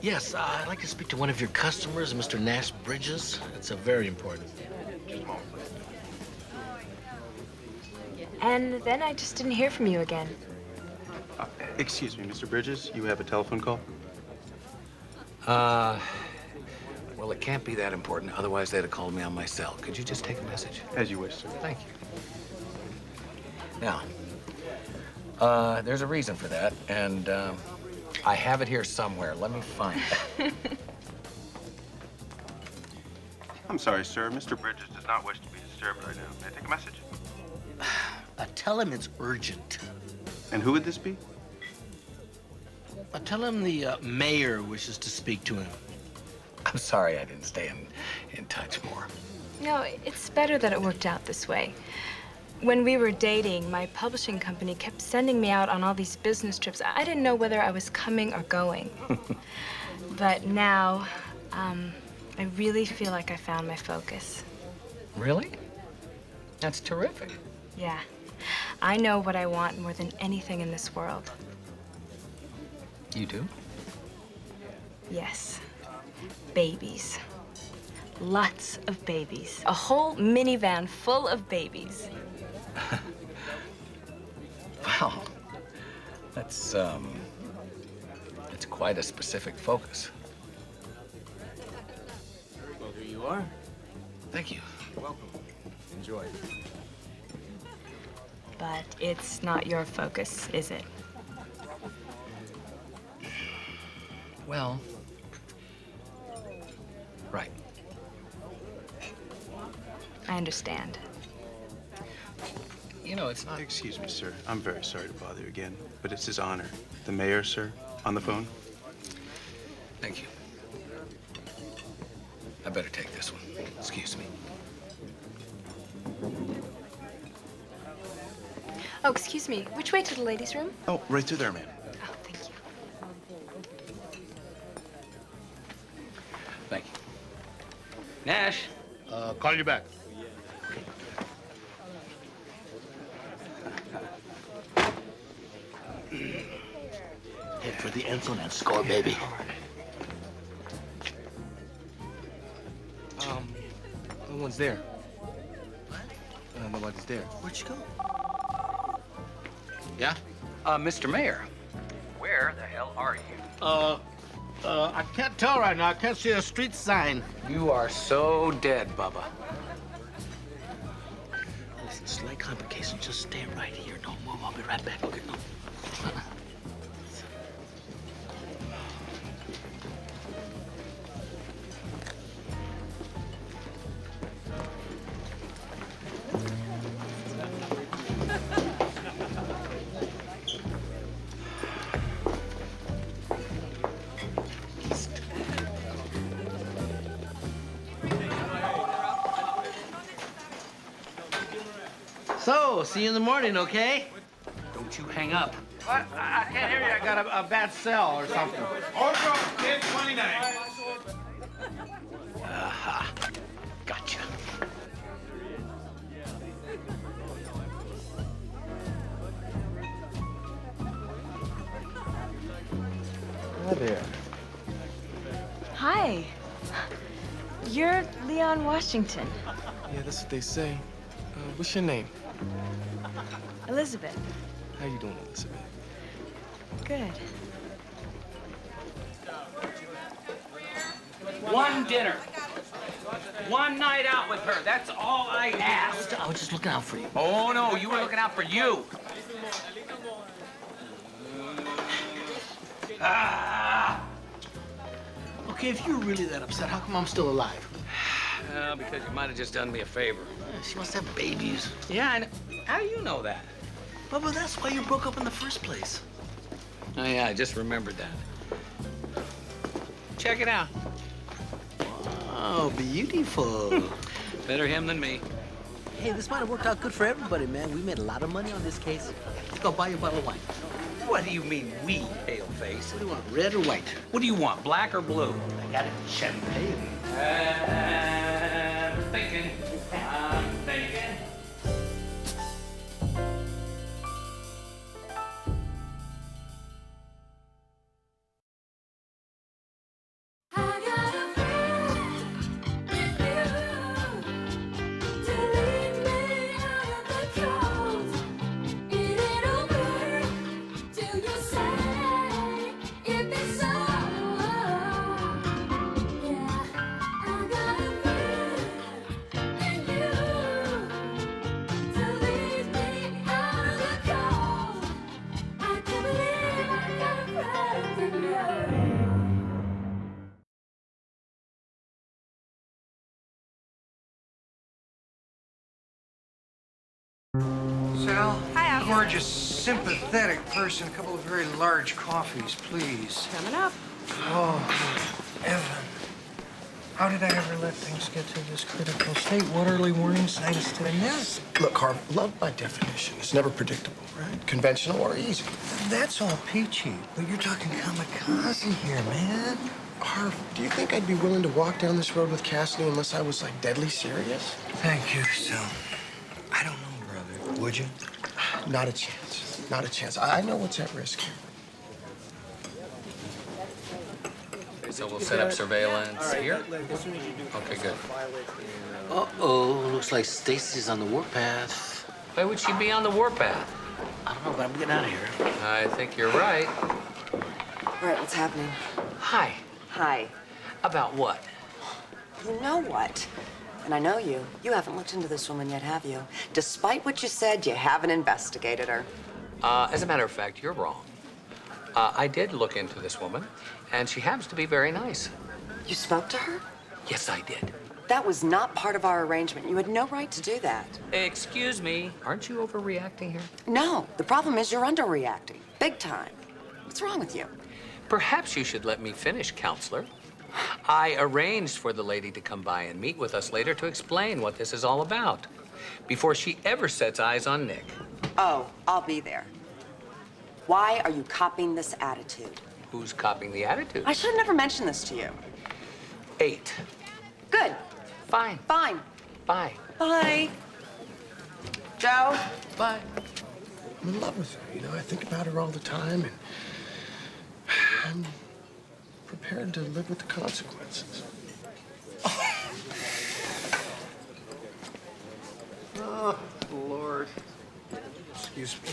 Yes, I'd like to speak to one of your customers, Mr. Nash Bridges. It's very important. Just a moment, please. And then I just didn't hear from you again. Excuse me, Mr. Bridges, you have a telephone call? Well, it can't be that important. Otherwise, they'd have called me on my cell. Could you just take a message? As you wish, sir. Thank you. Now, there's a reason for that, and I have it here somewhere. Let me find it. I'm sorry, sir. Mr. Bridges does not wish to be disturbed right now. May I take a message? Tell him it's urgent. And who would this be? Tell him the mayor wishes to speak to him. I'm sorry I didn't stay in touch more. No, it's better that it worked out this way. When we were dating, my publishing company kept sending me out on all these business trips. I didn't know whether I was coming or going. But now, I really feel like I found my focus. Really? That's terrific. Yeah. I know what I want more than anything in this world. You do? Yes. Babies. Lots of babies. A whole minivan full of babies. Wow. That's quite a specific focus. Well, here you are. Thank you. You're welcome. Enjoy. But it's not your focus, is it? Well, right. I understand. You know, it's not... Excuse me, sir. I'm very sorry to bother you again, but it's his honor. The mayor, sir, on the phone. Thank you. I better take this one. Excuse me. Oh, excuse me. Which way to the ladies' room? Oh, right through there, ma'am. Oh, thank you. Thank you. Nash. Call you back. Head for the end zone and score, baby. No one's there. Nobody's there. Where'd you go? Yeah? Mr. Mayor, where the hell are you? I can't tell right now. I can't see a street sign. You are so dead, Bubba. Listen, slight complication. Just stay right here. Don't move. I'll be right back. Okay, no. So, see you in the morning, okay? Don't you hang up. What? I can't hear you. I got a bad cell or something. Order up 1029. Aha. Gotcha. Hi there. Hi. You're Leon Washington. Yeah, that's what they say. What's your name? Elizabeth. How you doing, Elizabeth? Good. One dinner. One night out with her. That's all I asked. I was just looking out for you. Oh, no, you were looking out for you. Okay, if you're really that upset, how come I'm still alive? Because you might have just done me a favor. She must have babies. Yeah, I know. How do you know that? Bubba, that's why you broke up in the first place. Oh, yeah, I just remembered that. Check it out. Oh, beautiful. Better him than me. Hey, this might have worked out good for everybody, man. We made a lot of money on this case. Let's go buy you a bottle of wine. What do you mean, we, pale-face? What do you want, red or white? What do you want, black or blue? I got it. Champagne. I'm thinking. Al. Hi, Al. Gorgeous, sympathetic person. A couple of very large coffees, please. Coming up. Oh, Evan. How did I ever let things get to this critical state? What early warning signs did I miss? Look, Harv, love by definition is never predictable, right? Conventional or easy. That's all peachy, but you're talking kamikaze here, man. Harv, do you think I'd be willing to walk down this road with Cassidy unless I was, like, deadly serious? Thank you, so. I don't know, brother. Would you? Not a chance. Not a chance. I know what's at risk here. So we'll set up surveillance here? Okay, good. Uh-oh, looks like Stacy's on the warpath. Why would she be on the warpath? I don't know, but I'm getting out of here. I think you're right. All right, what's happening? Hi. Hi. About what? You know what? And I know you. You haven't looked into this woman yet, have you? Despite what you said, you haven't investigated her. As a matter of fact, you're wrong. I did look into this woman, and she happens to be very nice. You spoke to her? Yes, I did. That was not part of our arrangement. You had no right to do that. Excuse me. Aren't you overreacting here? No. The problem is you're underreacting. Big time. What's wrong with you? Perhaps you should let me finish, counselor. I arranged for the lady to come by and meet with us later to explain what this is all about, before she ever sets eyes on Nick. Oh, I'll be there. Why are you copying this attitude? Who's copying the attitude? I should have never mentioned this to you. 8. Good. Fine. Fine. Bye. Bye. Joe? Bye. I'm in love with her, you know. I think about her all the time, and I'm prepared to live with the consequences. Oh, Lord. Excuse me.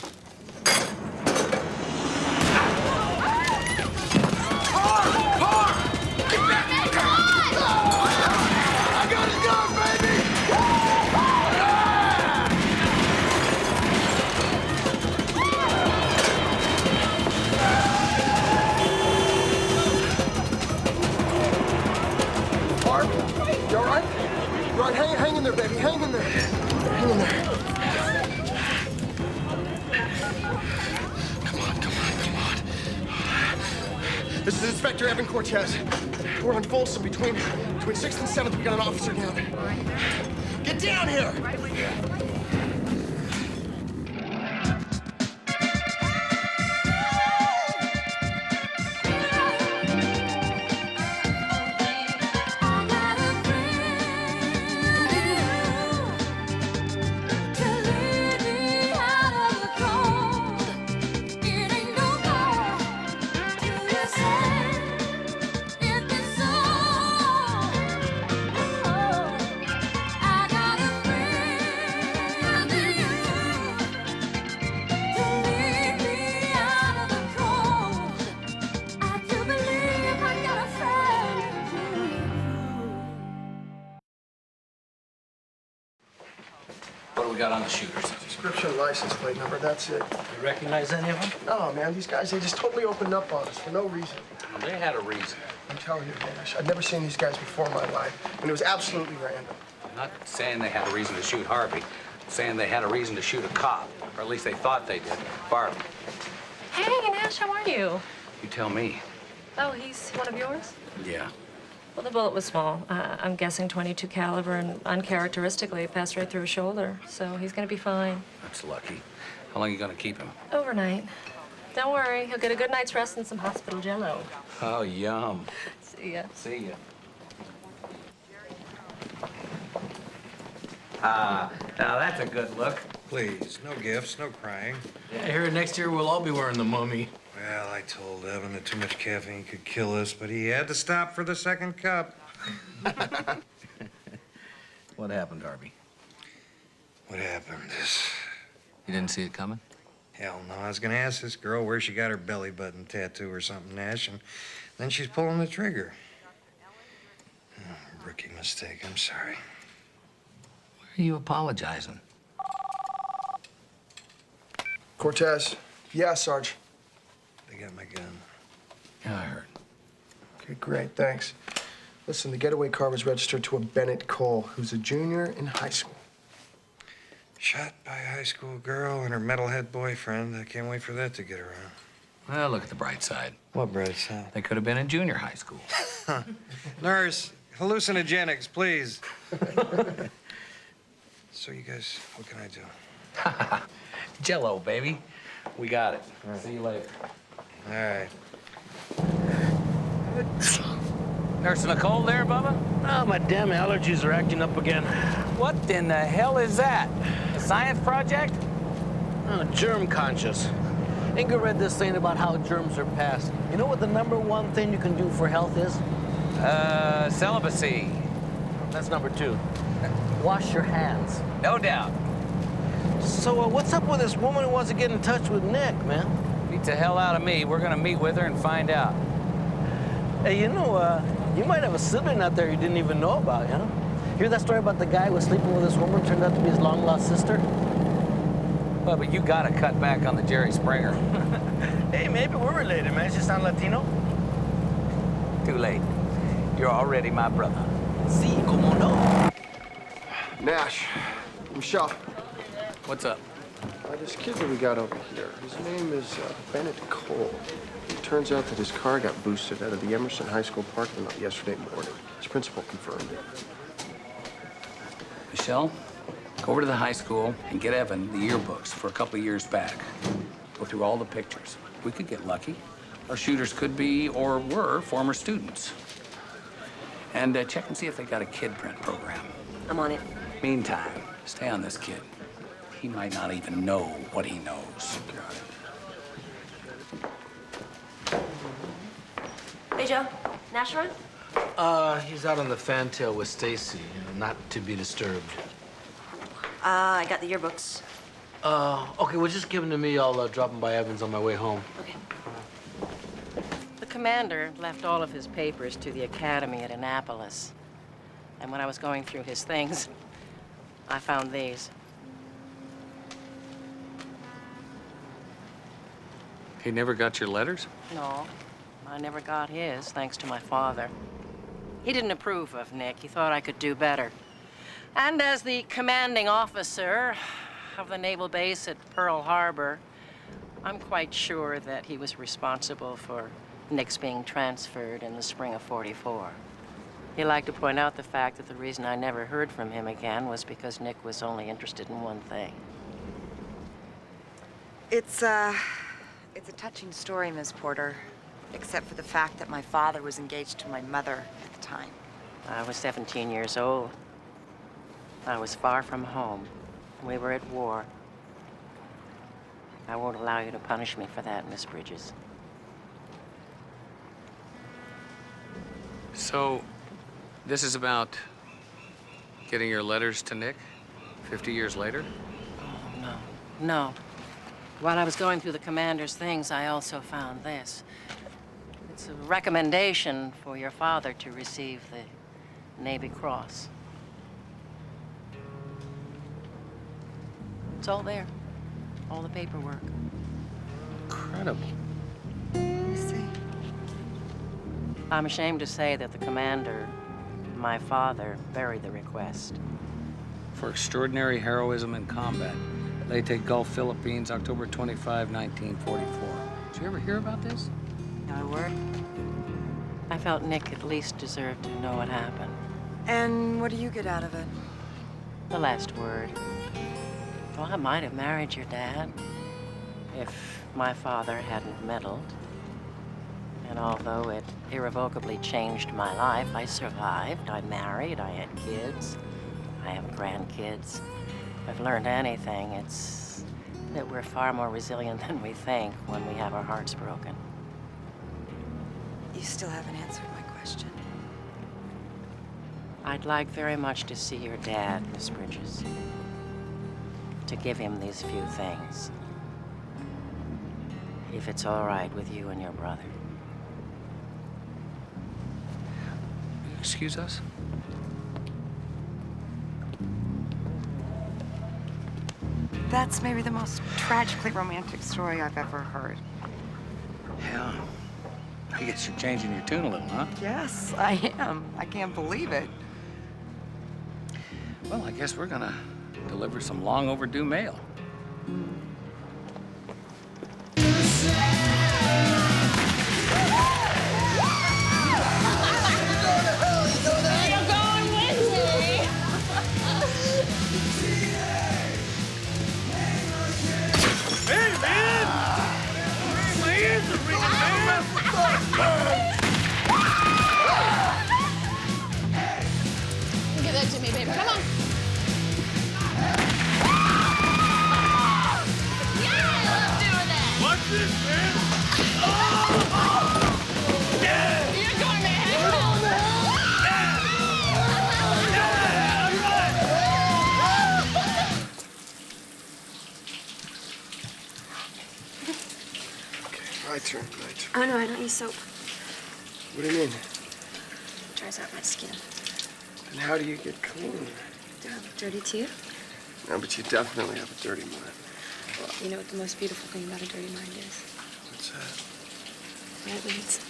You all right? You all right? Hang in there, baby. Hang in there. Hang in there. Come on. This is Inspector Evan Cortez. We're on Folsom between 6th and 7th. We got an officer down. Get down here! What do we got on the shooters? Description, license plate number, that's it. You recognize any of them? No, man, these guys, they just totally opened up on us for no reason. Well, they had a reason. I'm telling you, Nash, I'd never seen these guys before in my life, and it was absolutely random. I'm not saying they had a reason to shoot Harvey. I'm saying they had a reason to shoot a cop, or at least they thought they did. Barb, Hey, Nash, how are you? you tell me. Oh, he's one of yours? Yeah. Well, the bullet was small. I'm guessing .22 caliber, and uncharacteristically, it passed right through his shoulder. So he's gonna be fine. That's lucky. How long are you gonna keep him? Overnight. Don't worry, he'll get a good night's rest and some hospital jello. Oh, yum. See ya. See ya. Now that's a good look. Please, no gifts, no crying. Yeah, I hear next year we'll all be wearing the mummy. Well, I told Evan that too much caffeine could kill us, but he had to stop for the second cup. What happened, Harvey? What happened is... You didn't see it coming? Hell no. I was gonna ask this girl where she got her belly button tattoo or something, Nash, and then she's pulling the trigger. Oh, rookie mistake. I'm sorry. Why are you apologizing? Cortez. Yeah, Sarge. They got my gun. Yeah, I heard. Okay, great, thanks. Listen, the getaway car was registered to a Bennett Cole, who's a junior in high school. Shot by a high school girl and her metalhead boyfriend. I can't wait for that to get around. Well, look at the bright side. What bright side? They could have been in junior high school. Nurse, hallucinogenics, please. So you guys, what can I do? Jell-O, baby. We got it. See you later. All right. Nurse Nicole there, Bubba? Oh, my damn allergies are acting up again. What in the hell is that? A science project? Oh, germ conscious. Inga read this thing about how germs are passed. You know what the #1 thing you can do for health is? Celibacy. That's #2. Wash your hands. No doubt. So what's up with this woman who wants to get in touch with Nick, man? Beats the hell out of me. We're gonna meet with her and find out. Hey, you know, you might have a sibling out there you didn't even know about, you know? Hear that story about the guy who was sleeping with this woman, turned out to be his long-lost sister? Well, but you gotta cut back on the Jerry Springer. Hey, maybe we're related, man. She sound Latino? Too late. You're already my brother. Si, como no. Nash, Michelle. What's up? This kid that we got over here, his name is Bennett Cole. It turns out that his car got boosted out of the Emerson High School parking lot yesterday morning. His principal confirmed it. Michelle, go over to the high school and get Evan the yearbooks for a couple of years back. Go through all the pictures. We could get lucky. Our shooters could be or were former students. And check and see if they got a kid print program. I'm on it. Meantime, stay on this kid. He might not even know what he knows. Hey, Joe. Nash around? He's out on the fantail with Stacy, not to be disturbed. I got the yearbooks. Okay, well, just give them to me. I'll drop them by Evans on my way home. Okay. The commander left all of his papers to the academy at Annapolis. And when I was going through his things, I found these. He never got your letters? No, I never got his, thanks to my father. He didn't approve of Nick. He thought I could do better. And as the commanding officer of the naval base at Pearl Harbor, I'm quite sure that he was responsible for Nick's being transferred in the spring of '44. He liked to point out the fact that the reason I never heard from him again was because Nick was only interested in one thing. It's a touching story, Miss Porter, except for the fact that my father was engaged to my mother at the time. I was 17 years old. I was far from home. We were at war. I won't allow you to punish me for that, Miss Bridges. So, this is about getting your letters to Nick 50 years later? Oh, no. No. While I was going through the commander's things, I also found this. It's a recommendation for your father to receive the Navy Cross. It's all there. All the paperwork. Incredible. Let me see. I'm ashamed to say that the commander, my father, buried the request. For extraordinary heroism in combat. Leyte Gulf, Philippines, October 25, 1944. Did you ever hear about this? Not a word. I felt Nick at least deserved to know what happened. And what do you get out of it? The last word. Well, I might have married your dad if my father hadn't meddled. And although it irrevocably changed my life, I survived. I married, I had kids, I have grandkids. If I've learned anything, it's that we're far more resilient than we think when we have our hearts broken. You still haven't answered my question. I'd like very much to see your dad, Miss Bridges. To give him these few things. If it's all right with you and your brother. Excuse us? That's maybe the most tragically romantic story I've ever heard. Yeah. I guess you're changing your tune a little, huh? Yes, I am. I can't believe it. Well, I guess we're gonna deliver some long overdue mail. Hey, man! My ears are ringing, man! Give that to me, baby. Come on. Yeah, I love doing that. Watch this, man! Oh! Yeah! You're going to hell. My turn. Oh, no, I don't use soap. What do you mean? It dries out my skin. And how do you get clean? Do I look dirty to you? No, but you definitely have a dirty mind. Well, you know what the most beautiful thing about a dirty mind is? What's that? Where it leads.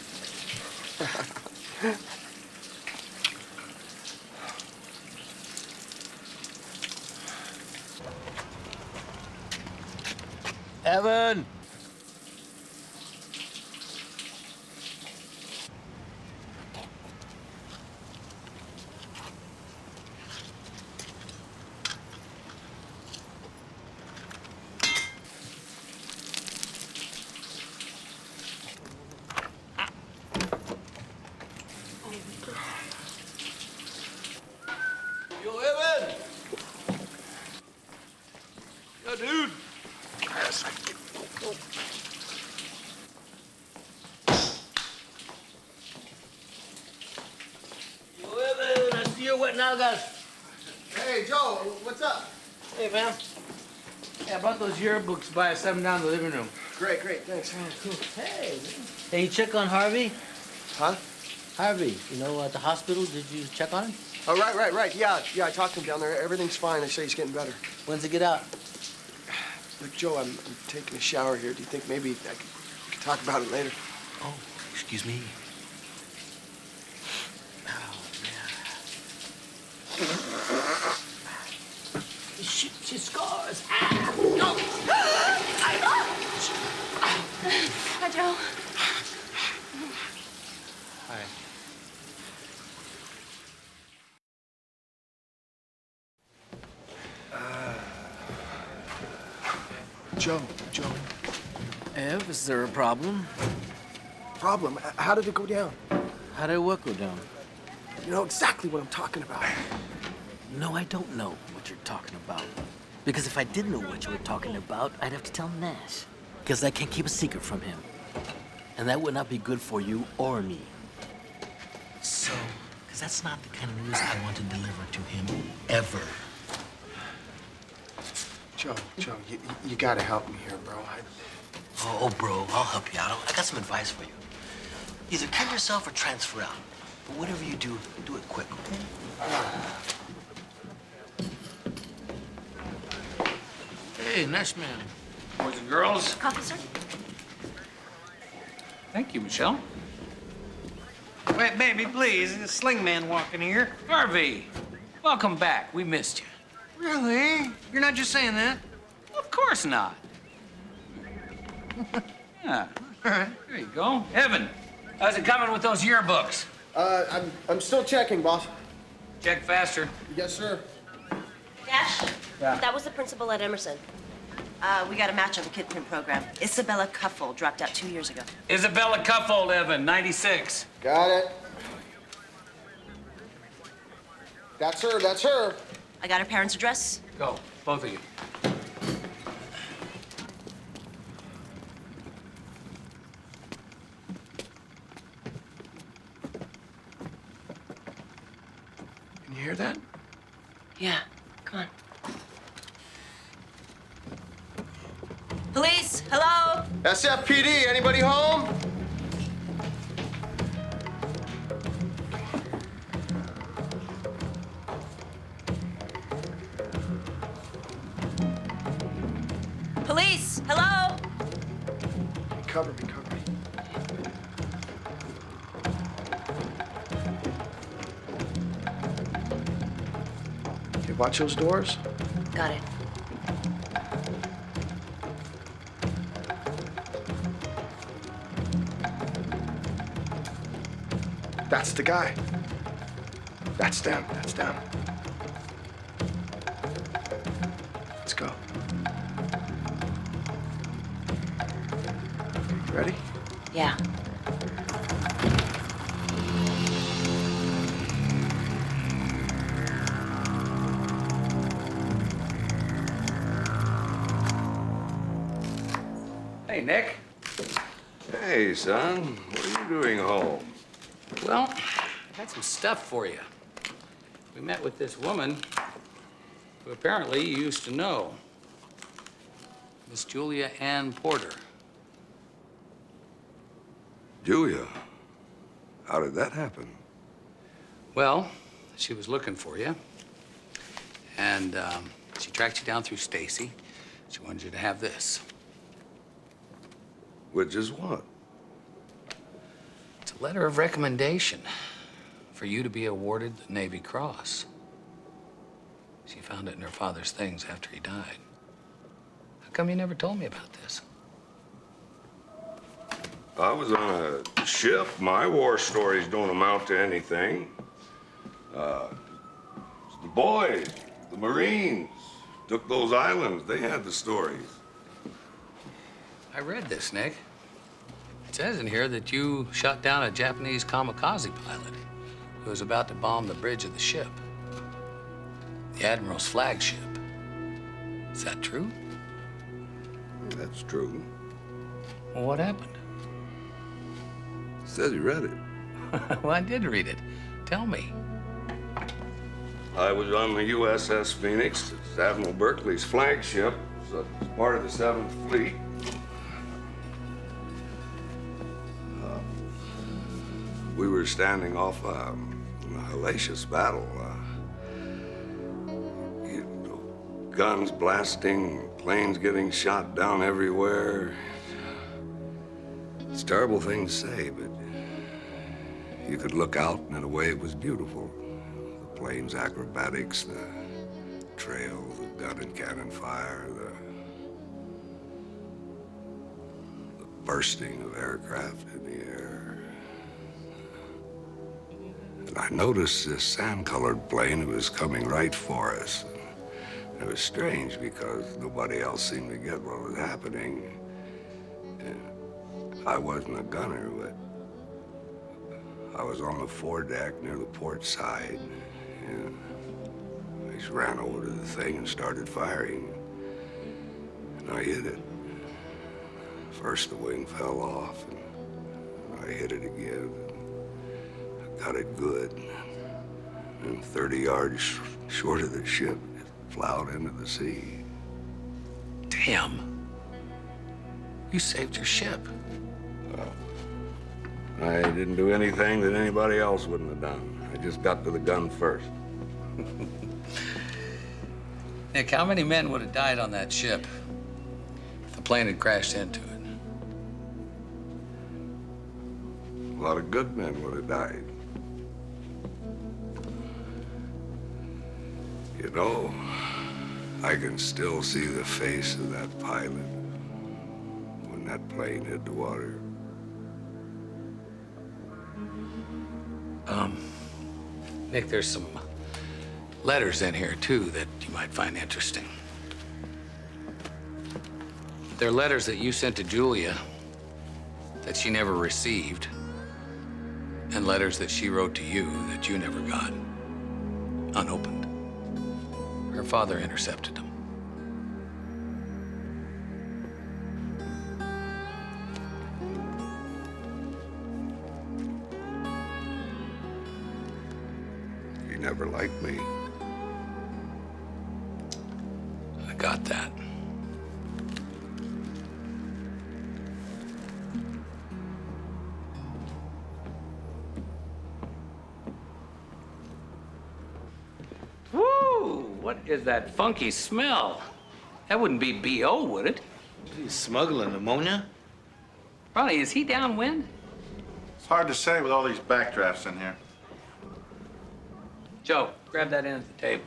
Evan! Yo, Evan! Yo, dude! Yo, Evan, I see you're wet now, guys. Hey, Joe, what's up? Hey, man. Hey, I brought those yearbooks by. I set them down in the living room. Great, thanks. Hey. Hey, you check on Harvey? Huh? Harvey, you know, at the hospital, did you check on him? Oh, right. Yeah, I talked to him down there. Everything's fine. They say he's getting better. When's he get out? Look, Joe, I'm taking a shower here. Do you think maybe we could talk about it later? Oh, excuse me. She scars. No. Hi, Joe. Hi. Joe. Ev, is there a problem? Problem? How did it go down? How did what go down? You know exactly what I'm talking about. No, I don't know what you're talking about. Because if I did know what you were talking about, I'd have to tell Nash. Because I can't keep a secret from him. And that would not be good for you or me. So, because that's not the kind of news I want to deliver to him ever. Joe, you gotta help me here, bro. Oh, bro, I'll help you out. I got some advice for you. Either kill yourself or transfer out. But whatever you do, do it quick, okay? Hey, Nash man. Boys and girls. Coffee, sir? Thank you, Michelle. Wait, baby, please. There's a sling man walking here. Harvey, welcome back. We missed you. Really? You're not just saying that? Of course not. Yeah. All right. There you go. Evan, how's it coming with those yearbooks? I'm still checking, boss. Check faster. Yes, sir. Nash? Yeah. That was the principal at Emerson. We got a match on the kid print program. Isabella Cuffle dropped out 2 years ago. Isabella Cuffold, Evan, 96. Got it. That's her. I got her parents' address. Go, both of you. Can you hear that? Yeah, come on. Police, hello? SFPD, anybody home? Police, hello? Cover me. Okay, watch those doors. Got Got it. That's the guy. That's them. That's them. Let's go. Ready? Yeah. Hey, Nick. Hey, son. What are you doing home? Well, I got some stuff for you. We met with this woman who apparently you used to know. Miss Julia Ann Porter. Julia. How did that happen? Well, she was looking for you. And she tracked you down through Stacy. She wanted you to have this. Which is what? It's a letter of recommendation for you to be awarded the Navy Cross. She found it in her father's things after he died. How come you never told me about this? I was on a ship. My war stories don't amount to anything. The boys, the Marines, took those islands. They had the stories. I read this, Nick. It says in here that you shot down a Japanese kamikaze pilot who was about to bomb the bridge of the ship. The Admiral's flagship. Is that true? That's true. Well, what happened? Says you read it. Well, I did read it. Tell me. I was on the USS Phoenix. It's Admiral Berkeley's flagship. So it's part of the 7th Fleet. We were standing off a hellacious battle. Guns blasting, planes getting shot down everywhere. It's a terrible thing to say, but you could look out and in a way it was beautiful. The planes' acrobatics, the trail, the gun and cannon fire, the bursting of aircraft in the air. And I noticed this sand-colored plane was coming right for us. It was strange because nobody else seemed to get what was happening. I wasn't a gunner, but I was on the foredeck near the port side. And I just ran over to the thing and started firing. And I hit it. First the wing fell off, and I hit it again. I got it good. And 30 yards short of the ship, it plowed into the sea. Damn. You saved your ship. I didn't do anything that anybody else wouldn't have done. I just got to the gun first. Nick, how many men would have died on that ship if the plane had crashed into it? A lot of good men would have died. You know, I can still see the face of that pilot when that plane hit the water. Nick, there's some letters in here, too, that you might find interesting. They're letters that you sent to Julia that she never received, and letters that she wrote to you that you never got, unopened. Her father intercepted them. He never liked me. I got that. Woo! What is that funky smell? That wouldn't be B.O., would it? He's smuggling ammonia? Ronnie, is he downwind? It's hard to say with all these backdrafts in here. Joe, grab that end at the table.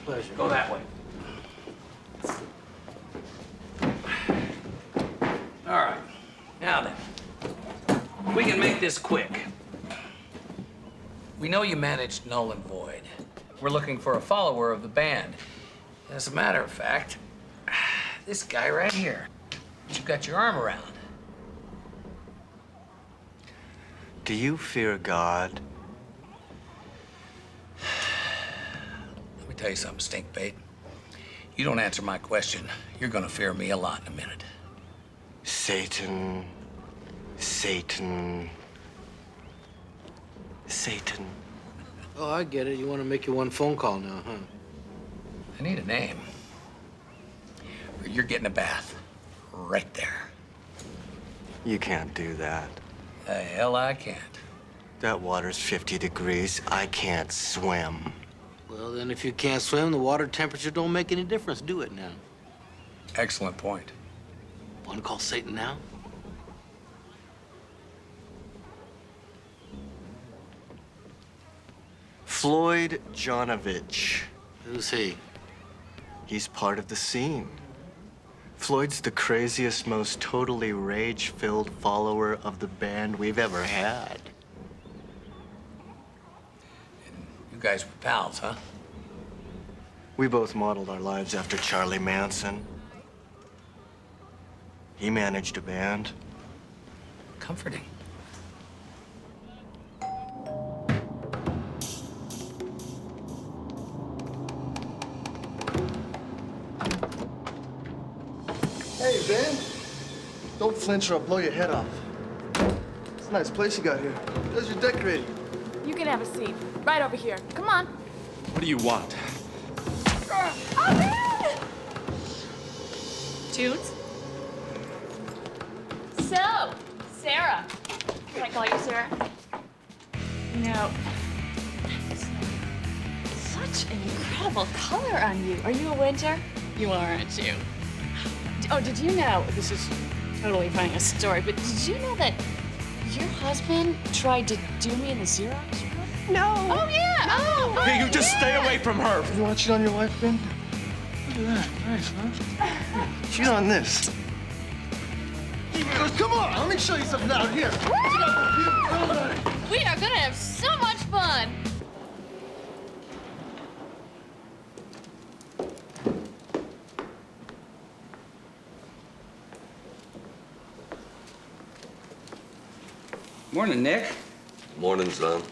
Pleasure. Go that way. All right, now then, we can make this quick. We know you managed Null and Void. We're looking for a follower of the band. As a matter of fact, this guy right here, you've got your arm around. Do you fear God? Let me tell you something, Stinkbait. You don't answer my question, you're gonna fear me a lot in a minute. Satan, Satan, Satan. Oh, I get it. You want to make your one phone call now, huh? I need a name. Or you're getting a bath. Right there. You can't do that. The hell I can't. That water's 50 degrees. I can't swim. Well, then if you can't swim, the water temperature don't make any difference. Do it now. Excellent point. Want to call Satan now? Floyd Jonovich. Who's he? He's part of the scene. Floyd's the craziest, most totally rage-filled follower of the band we've ever had. You guys were pals, huh? We both modeled our lives after Charlie Manson. He managed a band. Comforting. Hey, Ben. Don't flinch or I'll blow your head off. It's a nice place you got here. How's your decorating? You can have a seat. Right over here. Come on. What do you want? Tunes? So, Sarah. Can I call you Sarah? No. Such an incredible color on you. Are you a winter? You are, aren't you? Oh, did you know, this is totally funny a story, but did you know that your husband tried to do me in the Xerox room? No. Oh, yeah. Oh, Hey, you just stay away from her. You want to cheat on your wife, Ben? Look at that. Nice, huh? Cheat on this. Come on, let me show you something out here. We are gonna have so much fun. Morning, Nick. Morning, son.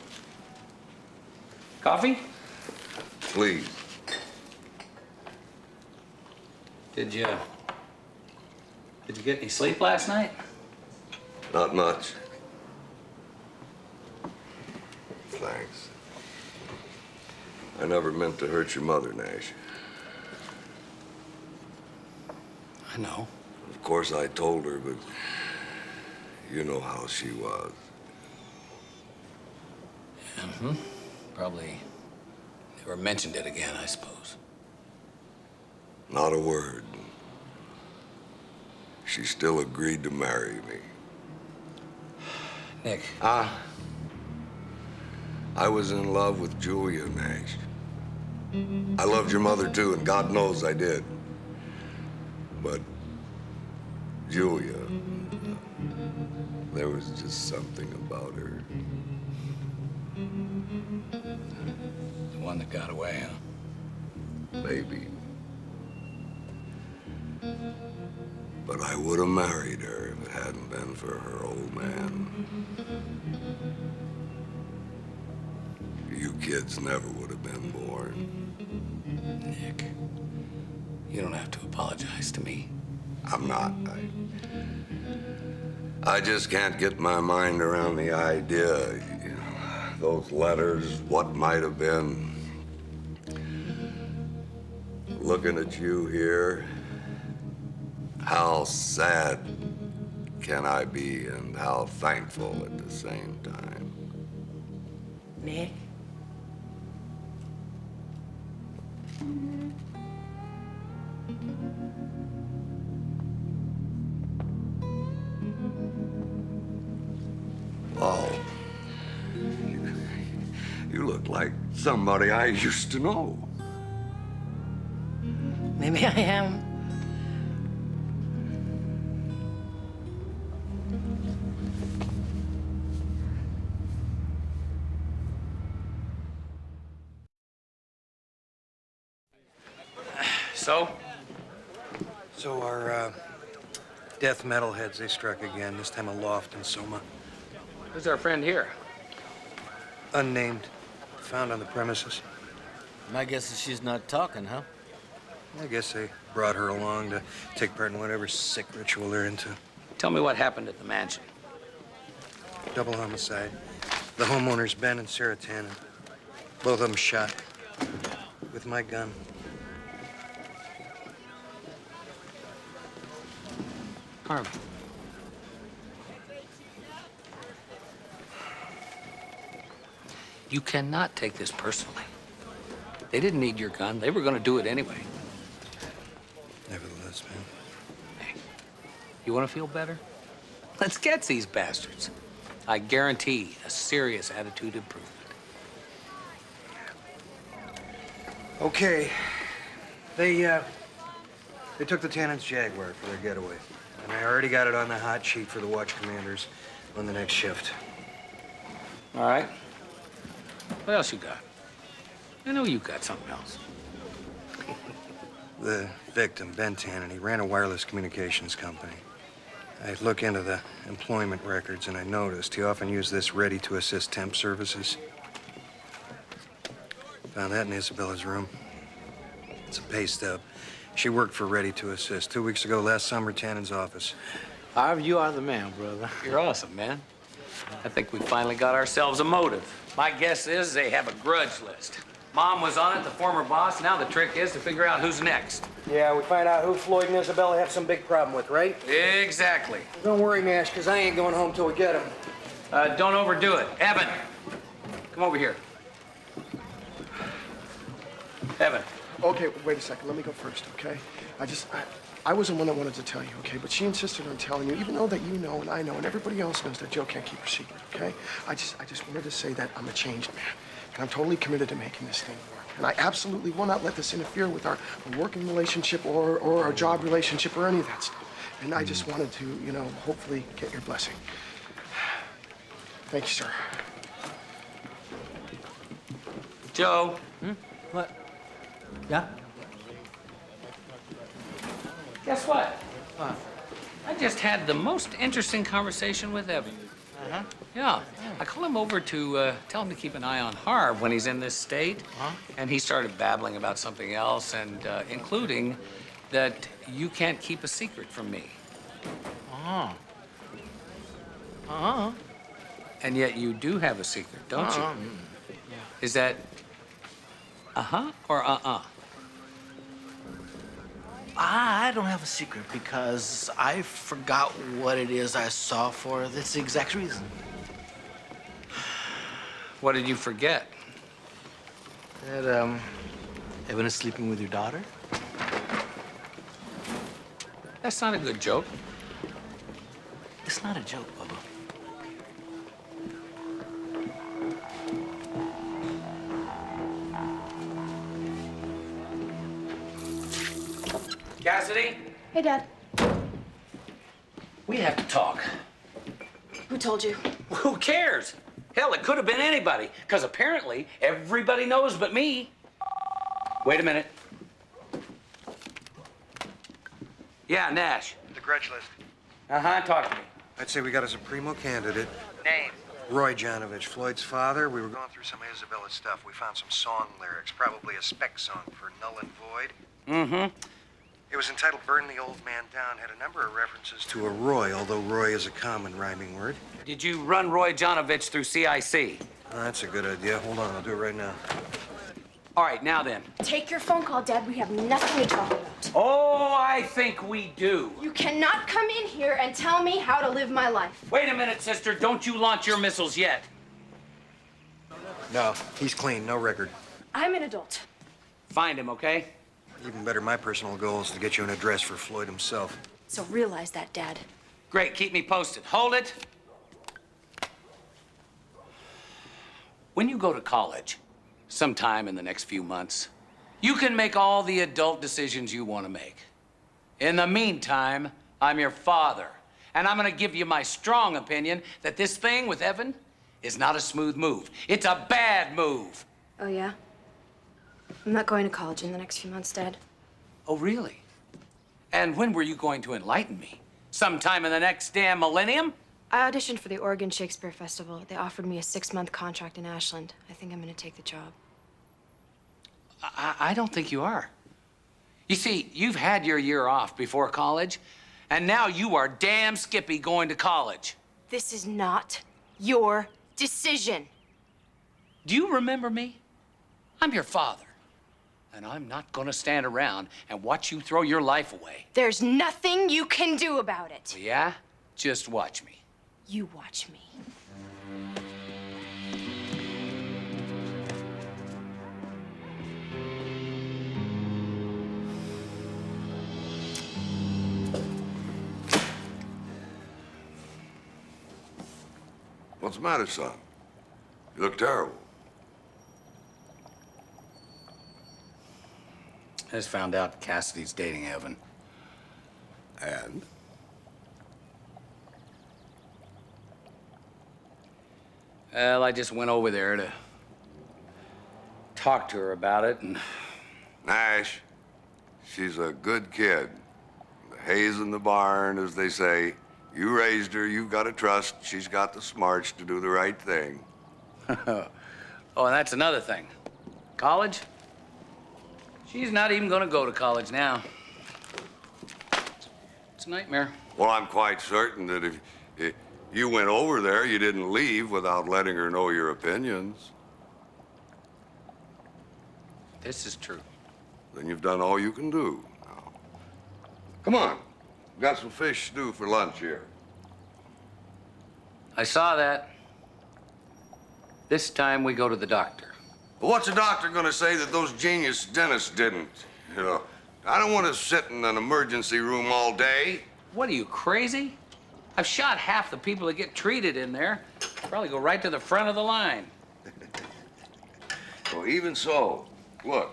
Coffee? Please. Did you get any sleep last night? Not much. Thanks. I never meant to hurt your mother, Nash. I know. Of course, I told her, but you know how she was. Mm-hmm. Probably never mentioned it again, I suppose. Not a word. She still agreed to marry me. Nick. I was in love with Julia, Nash. I loved your mother, too, and God knows I did. But Julia, there was just something about her. The one that got away, huh? Maybe. But I would have married her if it hadn't been for her old man. You kids never would have been born. Nick, you don't have to apologize to me. I'm not. I just can't get my mind around the idea. You know, those letters, what might have been. Looking at you here, how sad can I be and how thankful at the same time? Nick? Oh, you look like somebody I used to know. Maybe I am. So? So our death metal heads, they struck again, this time a loft in Soma. Who's our friend here? Unnamed. Found on the premises. My guess is she's not talking, huh? I guess they brought her along to take part in whatever sick ritual they're into. Tell me what happened at the mansion. Double homicide. The homeowners, Ben and Sarah Tannen. Both of them shot. With my gun. Harvey. You cannot take this personally. They didn't need your gun. They were going to do it anyway. Nevertheless, man. Hey, you want to feel better? Let's get these bastards. I guarantee a serious attitude improvement. Okay. They took the Tannen's Jaguar for their getaway. And I already got it on the hot sheet for the watch commanders on the next shift. All right. What else you got? I know you got something else. The victim, Ben Tannen, he ran a wireless communications company. I look into the employment records, and I noticed he often used this ready-to-assist temp services. Found that in Isabella's room. It's a pay stub. She worked for Ready to Assist 2 weeks ago, last summer, Tannen's office. Harvey, you are the man, brother. You're awesome, man. I think we finally got ourselves a motive. My guess is they have a grudge list. Mom was on it, the former boss. Now the trick is to figure out who's next. Yeah, we find out who Floyd and Isabella have some big problem with, right? Exactly. Don't worry, Nash, because I ain't going home till we get him. Don't overdo it. Evan, come over here. Evan. Okay, wait a second. Let me go first, okay? I was the one that wanted to tell you, okay? But she insisted on telling you, even though that you know and I know and everybody else knows that Joe can't keep her secret, okay? I just wanted to say that I'm a changed man. And I'm totally committed to making this thing work. And I absolutely will not let this interfere with our working relationship or our job relationship or any of that stuff. And I just wanted to, you know, hopefully get your blessing. Thank you, sir. Joe. What? Yeah? Guess what? What? I just had the most interesting conversation with Evan. Uh-huh. Yeah. I called him over to tell him to keep an eye on Harv when he's in this state. And he started babbling about something else, and including that you can't keep a secret from me. Uh-huh. Uh-huh. And yet you do have a secret, don't you? Yeah. Is that uh-huh or uh-uh? I don't have a secret because I forgot what it is I saw for this exact reason. What did you forget? That, Evan is sleeping with your daughter? That's not a good joke. It's not a joke, Bubba. Cassidy, Hey, Dad. we have to talk. Who told you? Who cares? Hell, it could have been anybody, because apparently everybody knows but me. Wait a minute. Yeah, Nash. The grudge list. Uh-huh, talk to me. I'd say we got a Supremo candidate. Name. Roy Janovich, Floyd's father. We were going through some of Isabella's stuff. We found some song lyrics, probably a spec song for Null and Void. Mm-hmm. It was entitled Burn the Old Man Down, had a number of references to a Roy, although Roy is a common rhyming word. Did you run Roy Janovich through CIC? Oh, that's a good idea. Hold on, I'll do it right now. All right, now then. Take your phone call, Dad. We have nothing to talk about. Oh, I think we do. You cannot come in here and tell me how to live my life. Wait a minute, sister. Don't you launch your missiles yet. No, he's clean, no record. I'm an adult. Find him, okay? Even better, my personal goal is to get you an address for Floyd himself. So realize that, Dad. Great, keep me posted. Hold it. When you go to college, sometime in the next few months, you can make all the adult decisions you want to make. In the meantime, I'm your father, and I'm gonna give you my strong opinion that this thing with Evan is not a smooth move. It's a bad move. Oh, yeah? I'm not going to college in the next few months, Dad. Oh, really? And when were you going to enlighten me? Sometime in the next damn millennium? I auditioned for the Oregon Shakespeare Festival. They offered me a 6-month contract in Ashland. I think I'm gonna take the job. I don't think you are. You see, you've had your year off before college, and now you are damn skippy going to college. This is not your decision. Do you remember me? I'm your father. And I'm not gonna stand around and watch you throw your life away. There's nothing you can do about it. Yeah? Just watch me. You watch me. What's the matter, son? You look terrible. I just found out Cassidy's dating Evan. And? Well, I just went over there to talk to her about it, and... Nash, she's a good kid. The hay's in the barn, as they say. You raised her, you've got to trust she's got the smarts to do the right thing. Oh, and that's another thing. College? She's not even gonna go to college now. It's a nightmare. Well, I'm quite certain that if you went over there, you didn't leave without letting her know your opinions. This is true. Then you've done all you can do. Now, come on. We've got some fish stew for lunch here. I saw that. This time we go to the doctor. Well, what's a doctor gonna say that those genius dentists didn't? You know, I don't want to sit in an emergency room all day. What are you, crazy? I've shot half the people that get treated in there. Probably go right to the front of the line. Well, even so, look,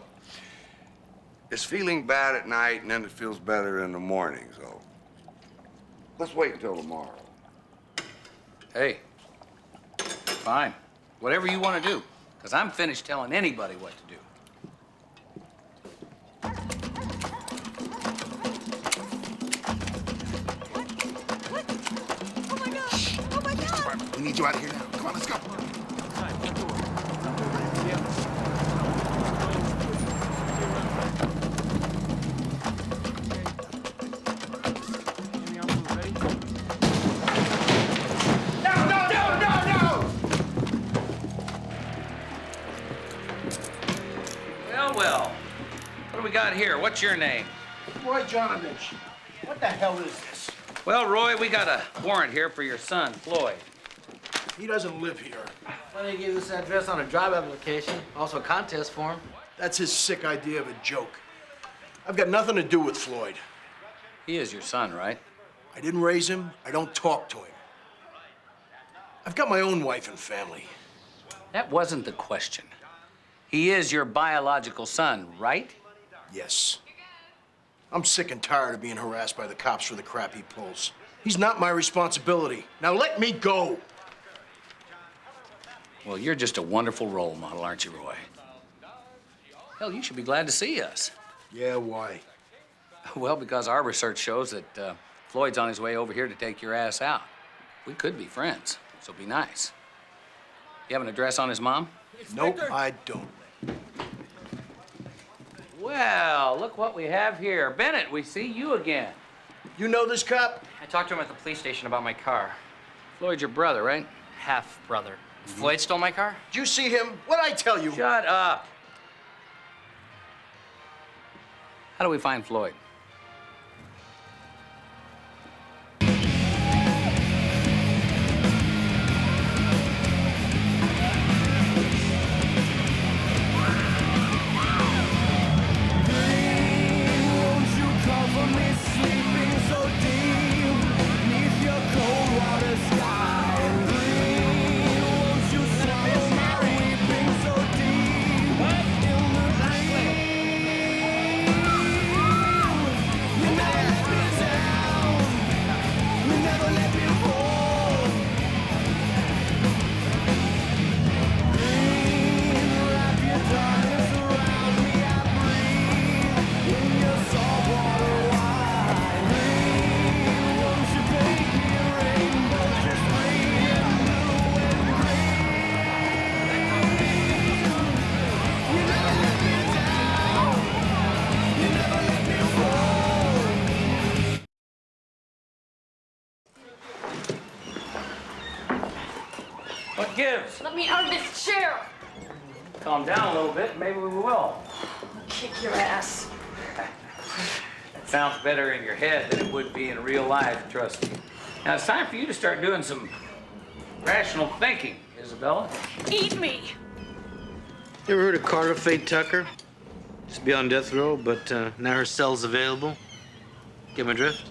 it's feeling bad at night and then it feels better in the morning, so let's wait until tomorrow. Hey, fine. Whatever you want to do, because I'm finished telling anybody what to do. We need you out of here now. Come on, let's go. Well, what do we got here? What's your name? Roy Jonovich. What the hell is this? Well, Roy, we got a warrant here for your son, Floyd. He doesn't live here. Why don't you give this address on a job application? Also a contest form. That's his sick idea of a joke. I've got nothing to do with Floyd. He is your son, right? I didn't raise him. I don't talk to him. I've got my own wife and family. That wasn't the question. He is your biological son, right? Yes. I'm sick and tired of being harassed by the cops for the crap he pulls. He's not my responsibility. Now let me go. Well, you're just a wonderful role model, aren't you, Roy? Hell, you should be glad to see us. Yeah, why? Well, because our research shows that Floyd's on his way over here to take your ass out. We could be friends, so be nice. You have an address on his mom? Nope, I don't. Well, look what we have here. Bennett, we see you again. You know this cop? I talked to him at the police station about my car. Floyd's your brother, right? Half-brother. Floyd stole my car? Did you see him? What'd I tell you? Shut up. How do we find Floyd? What gives? Let me out of this chair. Calm down a little bit, maybe we will. I'll kick your ass. It sounds better in your head than it would be in real life, trust me. Now it's time for you to start doing some rational thinking, Isabella. Eat me. You ever heard of Carter Fate Tucker? Used to be on death row, but now her cell's available. Get my drift?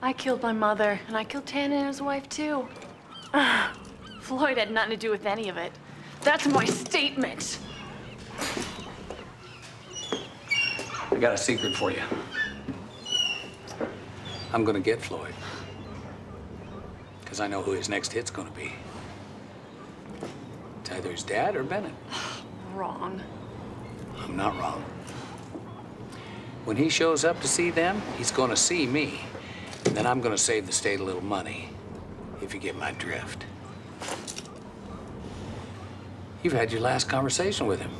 I killed my mother, and I killed Tana and his wife, too. Floyd had nothing to do with any of it. That's my statement. I got a secret for you. I'm gonna get Floyd. Because I know who his next hit's gonna be. It's either his dad or Bennett. Wrong. I'm not wrong. When he shows up to see them, he's gonna see me. And then I'm gonna save the state a little money, if you get my drift. You've had your last conversation with him.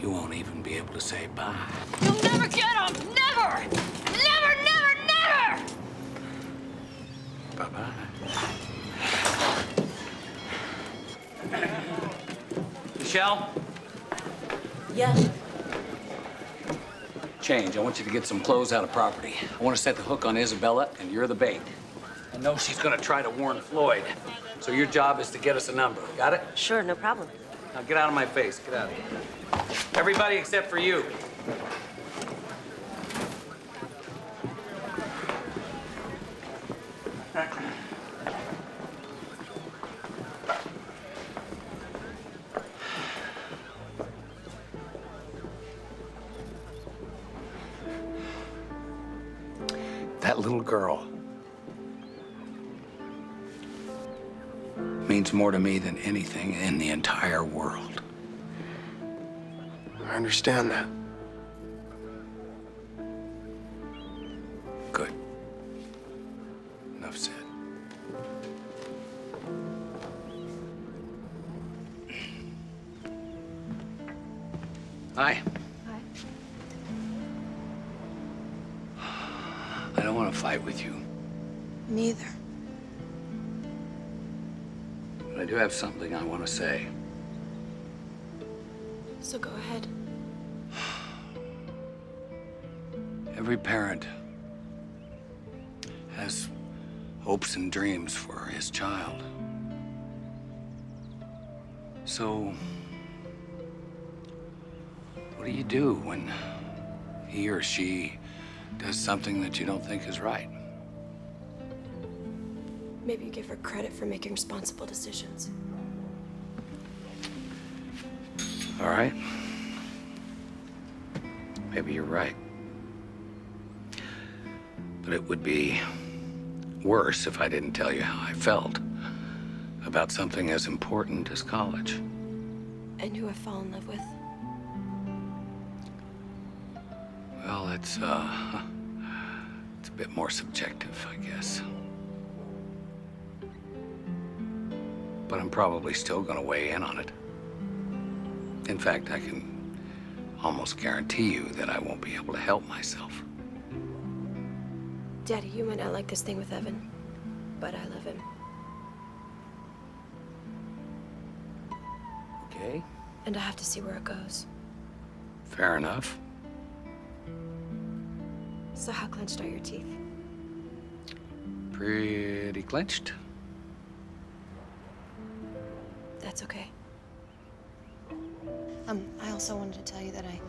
You won't even be able to say bye. You'll never get him! Never! Never, never, never! Bye-bye. Michelle? Yes. Change. I want you to get some clothes out of property. I want to set the hook on Isabella, and you're the bait. I know she's gonna try to warn Floyd. So your job is to get us a number. Got it? Sure, no problem. Now get out of my face. Get out of here. Everybody except for you. That little girl means more to me than anything in the entire world. I understand that. Good. Enough said. Hi. I don't want to fight with you, Neither. but I do have something I want to say. So go ahead. Every parent has hopes and dreams for his child. So, what do you do when he or she does something that you don't think is right? Maybe you give her credit for making responsible decisions. All right. Maybe you're right. But it would be worse if I didn't tell you how I felt about something as important as college. And who I fall in love with. Well, it's a bit more subjective, I guess. But I'm probably still gonna weigh in on it. In fact, I can almost guarantee you that I won't be able to help myself. Daddy, you might not like this thing with Evan, but I love him. Okay, And I have to see where it goes. fair enough. So how clenched are your teeth? Pretty clenched. That's okay. I also wanted to tell you that I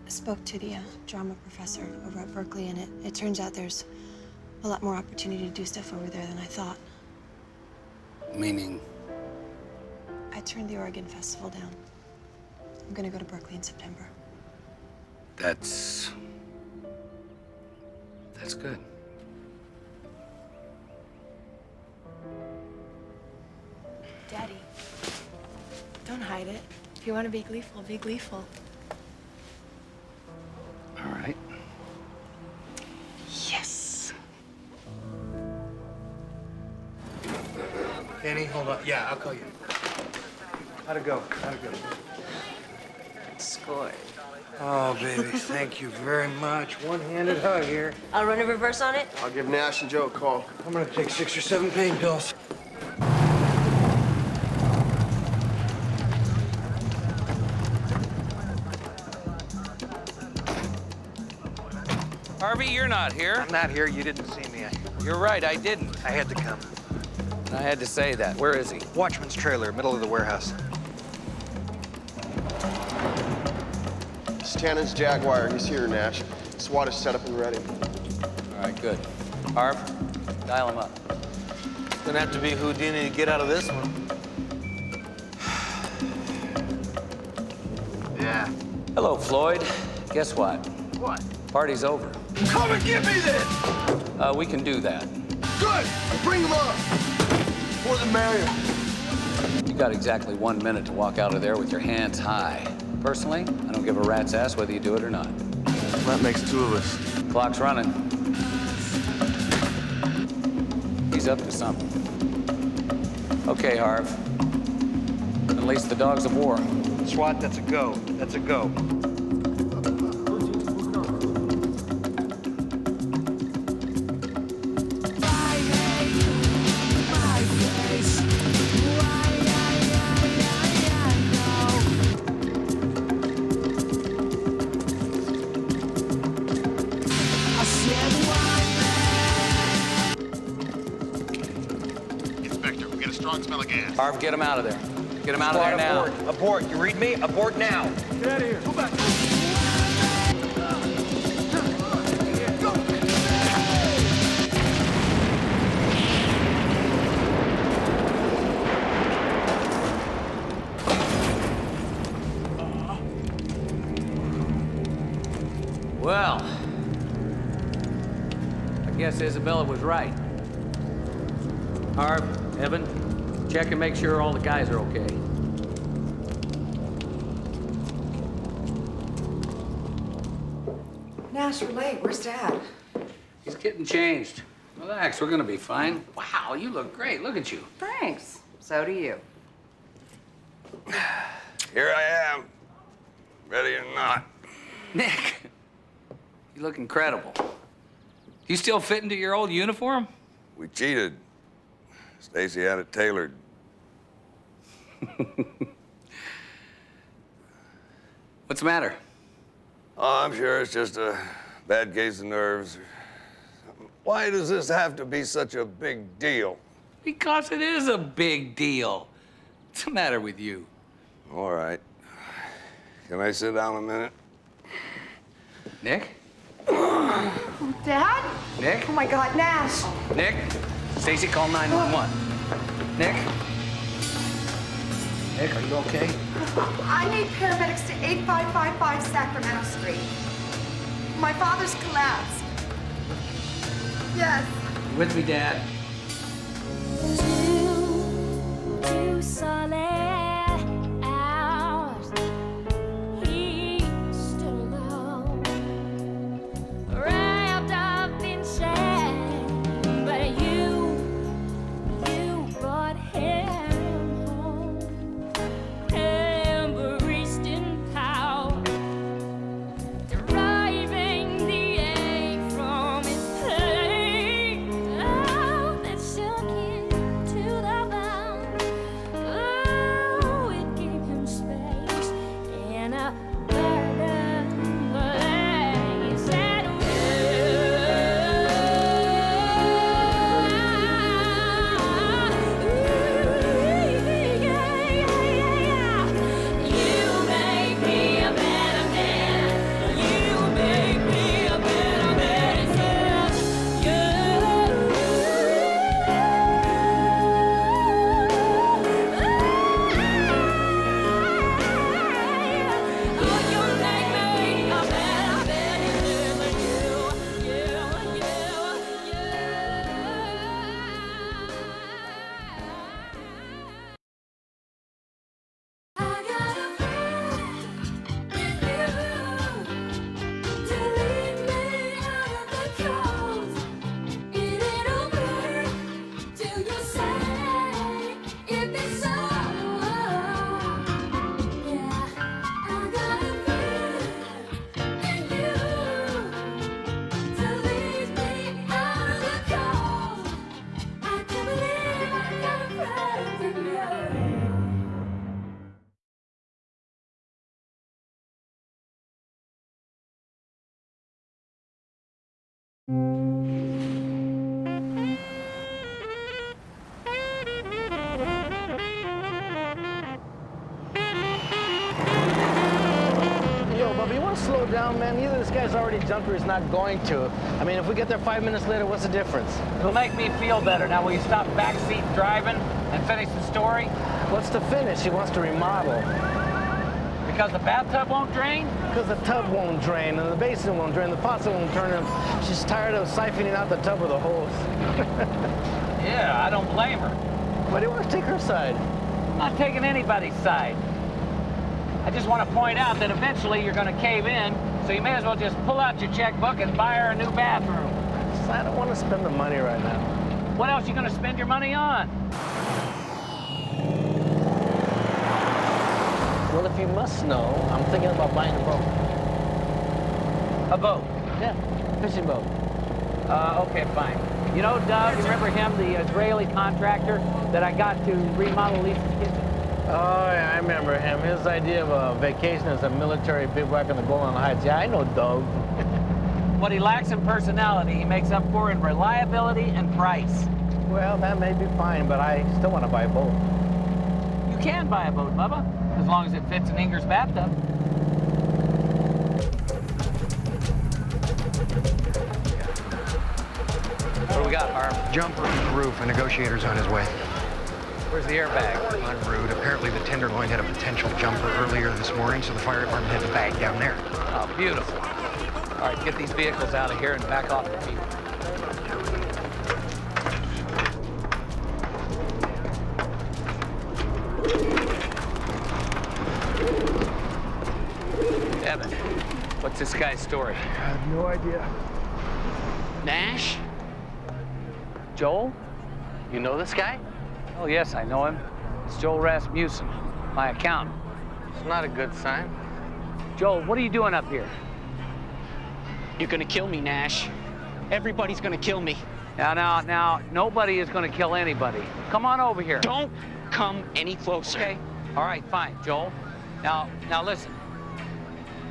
spoke to the drama professor over at Berkeley, and it turns out there's a lot more opportunity to do stuff over there than I thought. Meaning? I turned the Oregon Festival down. I'm gonna go to Berkeley in September. That's good. Daddy, don't hide it. If you want to be gleeful, be gleeful. All right. Yes. Kenny, hold on. Yeah, I'll call you. How'd it go? How'd it go? Scored. Oh, baby, thank you very much. One-handed hug here. I'll run a reverse on it. I'll give Nash and Joe a call. I'm gonna take 6 or 7 pain pills. Harvey, you're not here. I'm not here. You didn't see me. You're right, I didn't. I had to come. I had to say that. Where is he? Watchman's trailer, middle of the warehouse. Stannon's Jaguar. He's here, Nash. SWAT is set up and ready. All right, good. Harv, dial him up. Gonna have to be Houdini to get out of this one. Yeah. Hello, Floyd. Guess what? What? Party's over. Come and get me then! We can do that. Good! Bring them up! More the merrier. You got exactly 1 minute to walk out of there with your hands high. Personally, I don't give a rat's ass whether you do it or not. That makes two of us. Clock's running. He's up to something. Okay, Harv. Unleash the dogs of war. SWAT, that's a go. That's a go. Inspector, we get a strong smell of gas. Harv, get him out of there. Get him out of there now. Abort. You read me? Abort now. Get out of here. Go back. Well, I guess Isabella was right. Harv, Evan, check and make sure all the guys are okay. Nash, we're late. Where's Dad? He's getting changed. Relax, we're gonna be fine. Wow, you look great. Look at you. Thanks. So do you. Here I am, ready or not. Nick, you look incredible. You still fit into your old uniform? We cheated. Stacy had it tailored. What's the matter? Oh, I'm sure it's just a bad case of nerves. Why does this have to be such a big deal? Because it is a big deal. What's the matter with you? All right. Can I sit down a minute? Nick? Dad? Nick? Oh my God, Nash. Nick? Stacy, call 911. Nick? Nick, are you okay? I need paramedics to 8555 Sacramento Street. My father's collapsed. Yes. You with me, Dad? Two solid hours, he stood alone, wrapped up in shame. But you brought him home, embraced in power, deriving the ache from his pain. Oh, that shook him to the bone. guy's already jumped or he's not going to. I mean, if we get there 5 minutes later, what's the difference? It'll make me feel better. Now, will you stop backseat driving and finish the story? What's the finish? He wants to remodel. Because the bathtub won't drain? Because the tub won't drain, and the basin won't drain, the faucet won't turn, and she's tired of siphoning out the tub with a hose. Yeah, I don't blame her. Why do you want to take her side? I'm not taking anybody's side. I just want to point out that eventually you're going to cave in, so you may as well just pull out your checkbook and buy her a new bathroom. I don't want to spend the money right now. What else are you going to spend your money on? Well, if you must know, I'm thinking about buying a boat. A boat? Yeah, fishing boat. Okay, fine. You know Doug, you remember him, the Israeli contractor that I got to remodel Lisa's kitchen? Oh, yeah, I remember him. His idea of a vacation as a military bivouac on the Golan Heights. Yeah, I know Doug. What he lacks in personality, he makes up for in reliability and price. Well, that may be fine, but I still want to buy a boat. You can buy a boat, Bubba, as long as it fits in Inger's bathtub. What do we got, Harv? Jumper on the roof. A negotiator's on his way. Where's the airbag? En route. Apparently the Tenderloin had a potential jumper earlier this morning, so the fire department had the bag down there. Oh, beautiful. All right, get these vehicles out of here and back off the field. Evan, what's this guy's story? I have no idea. Nash? Joel? You know this guy? Oh, yes, I know him. It's Joel Rasmussen, my accountant. It's not a good sign. Joel, what are you doing up here? You're gonna kill me, Nash. Everybody's gonna kill me. Now, nobody is gonna kill anybody. Come on over here. Don't come any closer. Okay, all right, fine, Joel. Now listen.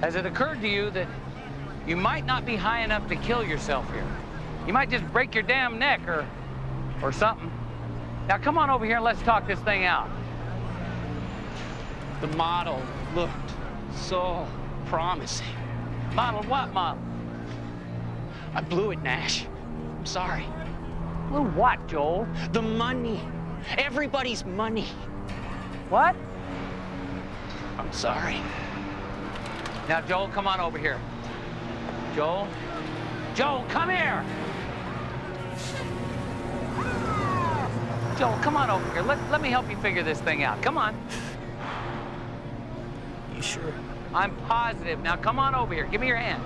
Has it occurred to you that you might not be high enough to kill yourself here? You might just break your damn neck or something. Now come on over here and let's talk this thing out. The model looked so promising. Model what model? I blew it, Nash. I'm sorry. Blew what, Joel? The money. Everybody's money. What? I'm sorry. Now, Joel, come on over here. Joel? Joel, come here! Joel, come on over here. Let me help you figure this thing out. Come on. You sure? I'm positive. Now, come on over here. Give me your hand.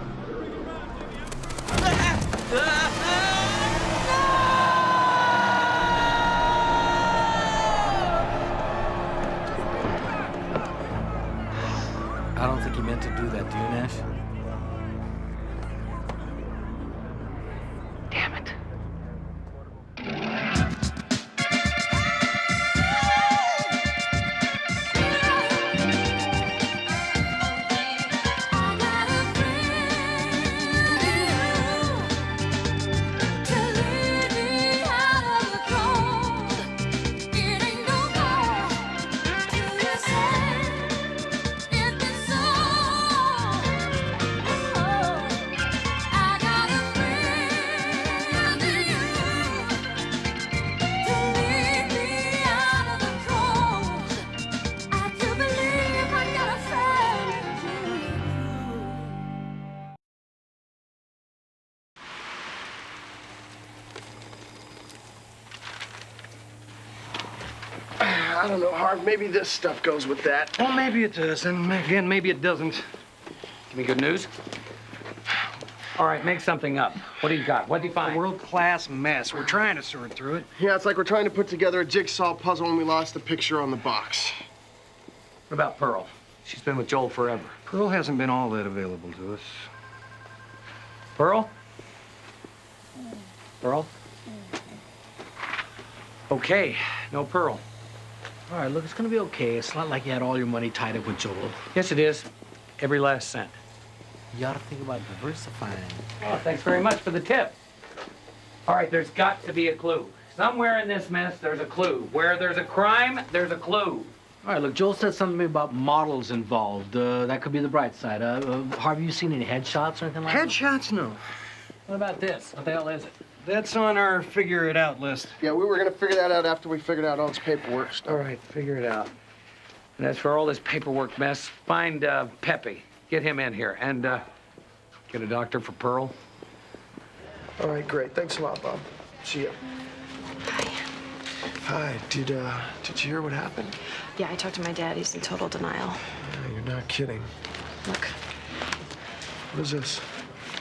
I don't think he meant to do that, do you, Nash? Damn it. I don't know, Harv. Maybe this stuff goes with that. Well, maybe it does, and again, maybe it doesn't. Give me good news. All right, make something up. What do you got? What do you find? A world-class mess. We're trying to sort through it. Yeah, it's like we're trying to put together a jigsaw puzzle and we lost the picture on the box. What about Pearl? She's been with Joel forever. Pearl hasn't been all that available to us. Pearl? Pearl? Okay, no Pearl. All right, look, it's gonna be okay. It's not like you had all your money tied up with Joel. Yes, it is. Every last cent. You ought to think about diversifying. Oh, thanks very much for the tip. All right, there's got to be a clue. Somewhere in this mess, there's a clue. Where there's a crime, there's a clue. All right, look, Joel said something about models involved. That could be the bright side. Harvey, you seen any headshots or anything like that? Headshots? No. What about this? What the hell is it? That's on our figure it out list. Yeah, we were gonna figure that out after we figured out all this paperwork stuff. All right, figure it out. And as for all this paperwork mess, find Pepe. Get him in here. And get a doctor for Pearl. All right, great. Thanks a lot, Bob. See ya. Hi. Did you hear what happened? Yeah, I talked to my dad. He's in total denial. Yeah, you're not kidding. Look, What is this?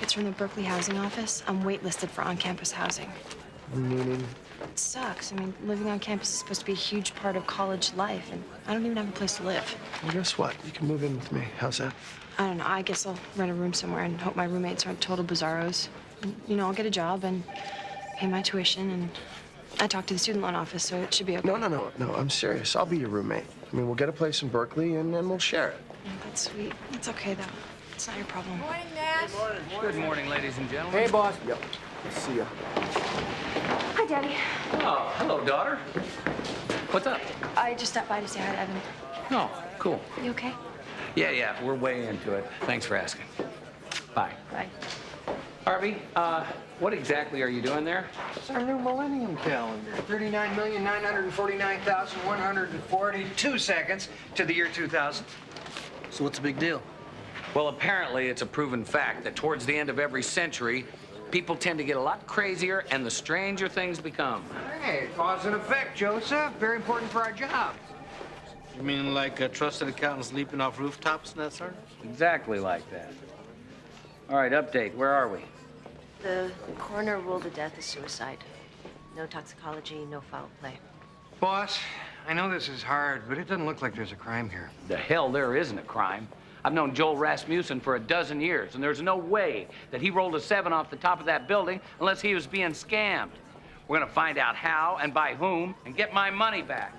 it's from the Berkeley housing office. I'm waitlisted for on-campus housing. Meaning? It sucks. I mean, living on campus is supposed to be a huge part of college life, and I don't even have a place to live. Well, guess what? You can move in with me. How's that? I don't know. I guess I'll rent a room somewhere and hope my roommates aren't total bizarros. And, you know, I'll get a job and pay my tuition, and I talked to the student loan office, so it should be okay. No, I'm serious. I'll be your roommate. I mean, we'll get a place in Berkeley, and then we'll share it. Yeah, that's sweet. It's okay, though. It's not your problem. Morning, Nash. Good morning, ladies and gentlemen. Hey, boss. Yep. See ya. Hi, Daddy. Oh, hello, daughter. What's up? I just stopped by to say hi to Evan. Oh, cool. You okay? Yeah, we're way into it. Thanks for asking. Bye. Bye. Harvey, what exactly are you doing there? It's our new millennium calendar. 39,949,142 seconds to the year 2000. So what's the big deal? Well, apparently it's a proven fact that towards the end of every century, people tend to get a lot crazier and the stranger things become. Hey, cause and effect, Joseph. Very important for our job. You mean like trusted accountants leaping off rooftops and that sort? Exactly like that. All right, update. Where are we? The coroner ruled the death a suicide. No toxicology, no foul play. Boss, I know this is hard, but it doesn't look like there's a crime here. The hell there isn't a crime. I've known Joel Rasmussen for a dozen years, and there's no way that he rolled a 7 off the top of that building unless he was being scammed. We're gonna find out how and by whom and get my money back.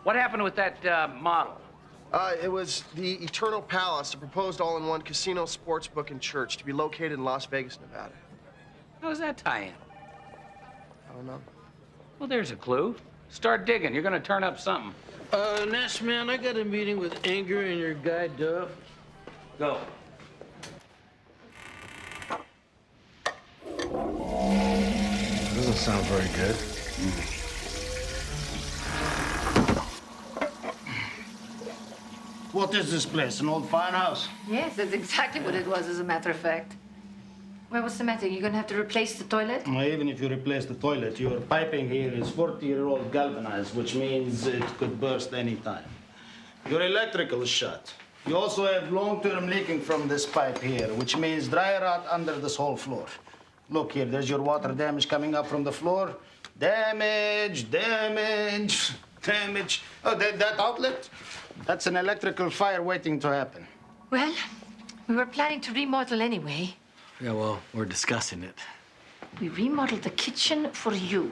What happened with that model? It was the Eternal Palace, a proposed all-in-one casino, sports book, and church to be located in Las Vegas, Nevada. How does that tie in? I don't know. Well, there's a clue. Start digging. You're gonna turn up something. Nash, man, I got a meeting with Anger and your guy, Duff. Go. Doesn't sound very good. What is this place? An old farmhouse? Yes, that's exactly what it was, as a matter of fact. Well, what's the matter? You're gonna have to replace the toilet? Well, even if you replace the toilet, your piping here is 40-year-old galvanized, which means it could burst any time. Your electrical is shut. You also have long-term leaking from this pipe here, which means dry rot under this whole floor. Look here, there's your water damage coming up from the floor. Damage, damage, damage. Oh, that outlet? That's an electrical fire waiting to happen. Well, we were planning to remodel anyway. Yeah, well, we're discussing it. We remodeled the kitchen for you.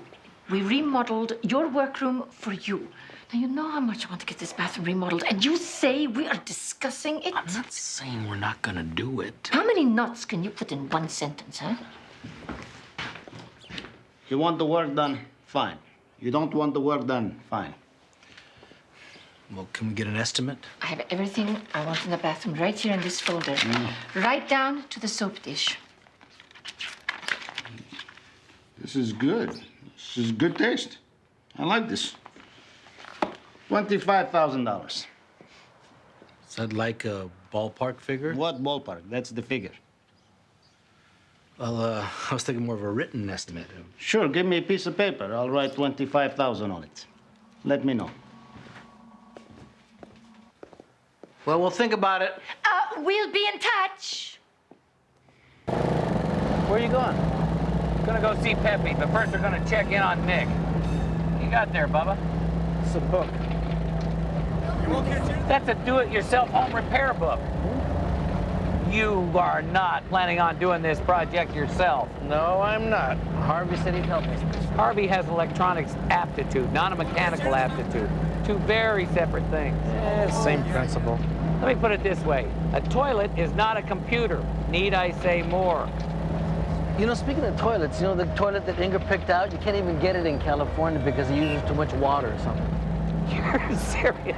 We remodeled your workroom for you. Now, you know how much I want to get this bathroom remodeled, and you say we are discussing it? I'm not saying we're not gonna do it. How many nuts can you put in one sentence, huh? You want the work done? Fine. You don't want the work done? Fine. Well, can we get an estimate? I have everything I want in the bathroom right here in this folder. Right down to the soap dish. This is good. This is good taste. I like this. $25,000. Is that like a ballpark figure? What ballpark? That's the figure. Well, I was thinking more of a written estimate. Sure, give me a piece of paper. I'll write 25,000 on it. Let me know. Well, we'll think about it. We'll be in touch. Where are you going? Gonna go see Pepe, but first we're gonna check in on Nick. What you got there, Bubba? It's a book. That's a do-it-yourself home repair book. You are not planning on doing this project yourself. No, I'm not. Harvey said he'd help us. Harvey has electronics aptitude, not a mechanical aptitude. Two very separate things. Same principle. Let me put it this way. A toilet is not a computer. Need I say more? You know, speaking of toilets, you know, the toilet that Inger picked out, you can't even get it in California because it uses too much water or something. You're serious?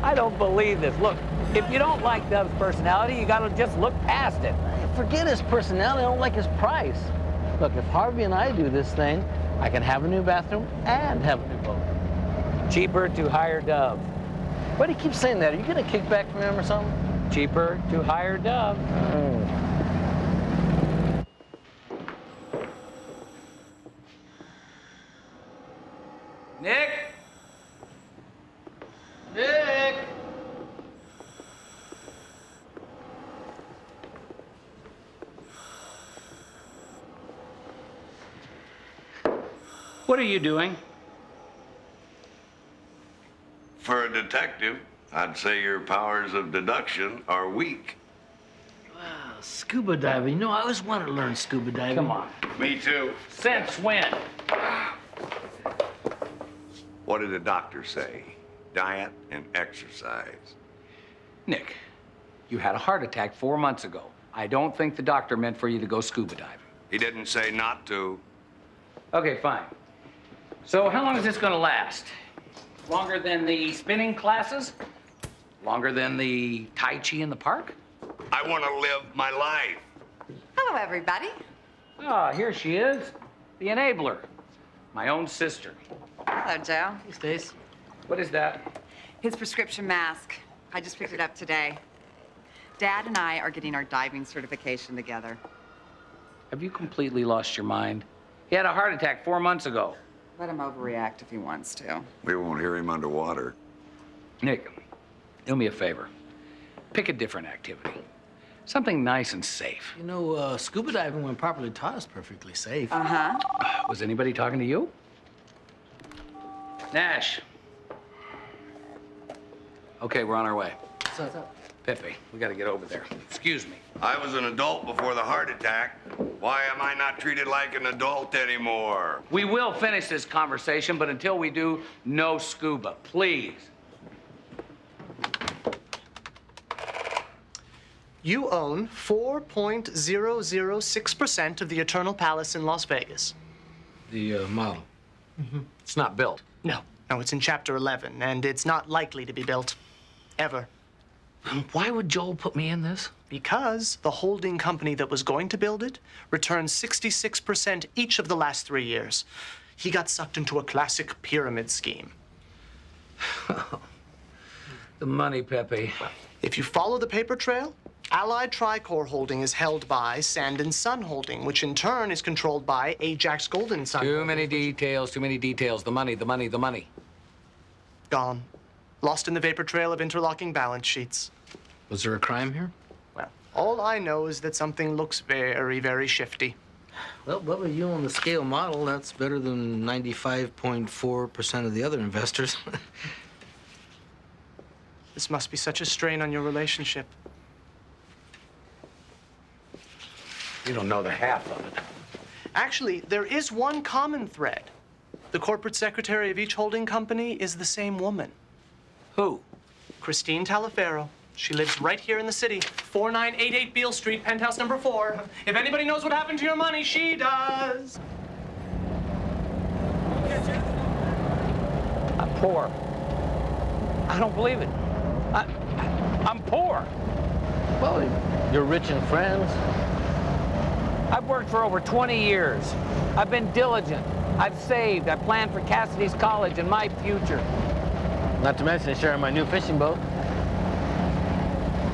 I don't believe this. Look, if you don't like Dove's personality, you gotta just look past it. Forget his personality, I don't like his price. Look, if Harvey and I do this thing, I can have a new bathroom and have a new boat. Cheaper to hire Dove. Why do you keep saying that? Are you getting a kickback from him or something? Cheaper to hire Dove. Nick? Nick! What are you doing? For a detective, I'd say your powers of deduction are weak. Wow, scuba diving. You know, I always wanted to learn scuba diving. Come on. Me too. Since when? What did the doctor say? Diet and exercise. Nick, you had a heart attack 4 months ago. I don't think the doctor meant for you to go scuba diving. He didn't say not to. Okay, fine. So how long is this gonna last? Longer than the spinning classes? Longer than the Tai Chi in the park? I want to live my life. Hello, everybody. Ah, here she is. The enabler. My own sister. Hello, Joe. Hey, Stace. What is that? His prescription mask. I just picked it up today. Dad and I are getting our diving certification together. Have you completely lost your mind? He had a heart attack 4 months ago. Let him overreact if he wants to. We won't hear him underwater. Nick, do me a favor. Pick a different activity. Something nice and safe. You know, scuba diving, when properly taught, is perfectly safe. Uh-huh. Was anybody talking to you? Nash. Okay, we're on our way. What's up? Pepe, we gotta get over there. Excuse me. I was an adult before the heart attack. Why am I not treated like an adult anymore? We will finish this conversation, but until we do, no scuba, please. You own 4.006% of the Eternal Palace in Las Vegas. The model. It's not built. No, it's in Chapter 11, and it's not likely to be built. Ever. Why would Joel put me in this? Because the holding company that was going to build it returned 66% each of the last 3 years. He got sucked into a classic pyramid scheme. The money, Pepe. If you follow the paper trail, Allied Tricor Holding is held by Sand and Sun Holding, which in turn is controlled by Ajax Golden Sun. Too many details, too many details. The money, the money, the money. Gone. Lost in the vapor trail of interlocking balance sheets. Was there a crime here? Well, all I know is that something looks very, very shifty. Well, Bubba, you own the scale model. That's better than 95.4% of the other investors. This must be such a strain on your relationship. You don't know the half of it. Actually, there is one common thread. The corporate secretary of each holding company is the same woman. Who? Christine Talaferro. She lives right here in the city, 4988 Beale Street, penthouse number 4. If anybody knows what happened to your money, she does. I'm poor. I don't believe it. I'm poor. Well, you're rich in friends. I've worked for over 20 years. I've been diligent. I've saved. I've planned for Cassidy's college and my future. Not to mention sharing my new fishing boat.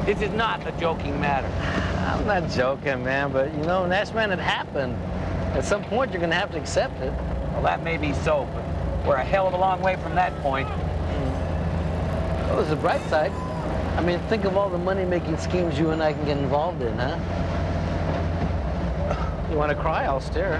This is not a joking matter. I'm not joking, man, but you know, Nash, man, it happened. At some point, you're gonna have to accept it. Well, that may be so, but we're a hell of a long way from that point. Well, there's a bright side. I mean, think of all the money-making schemes you and I can get involved in, huh? You want to cry? I'll stare.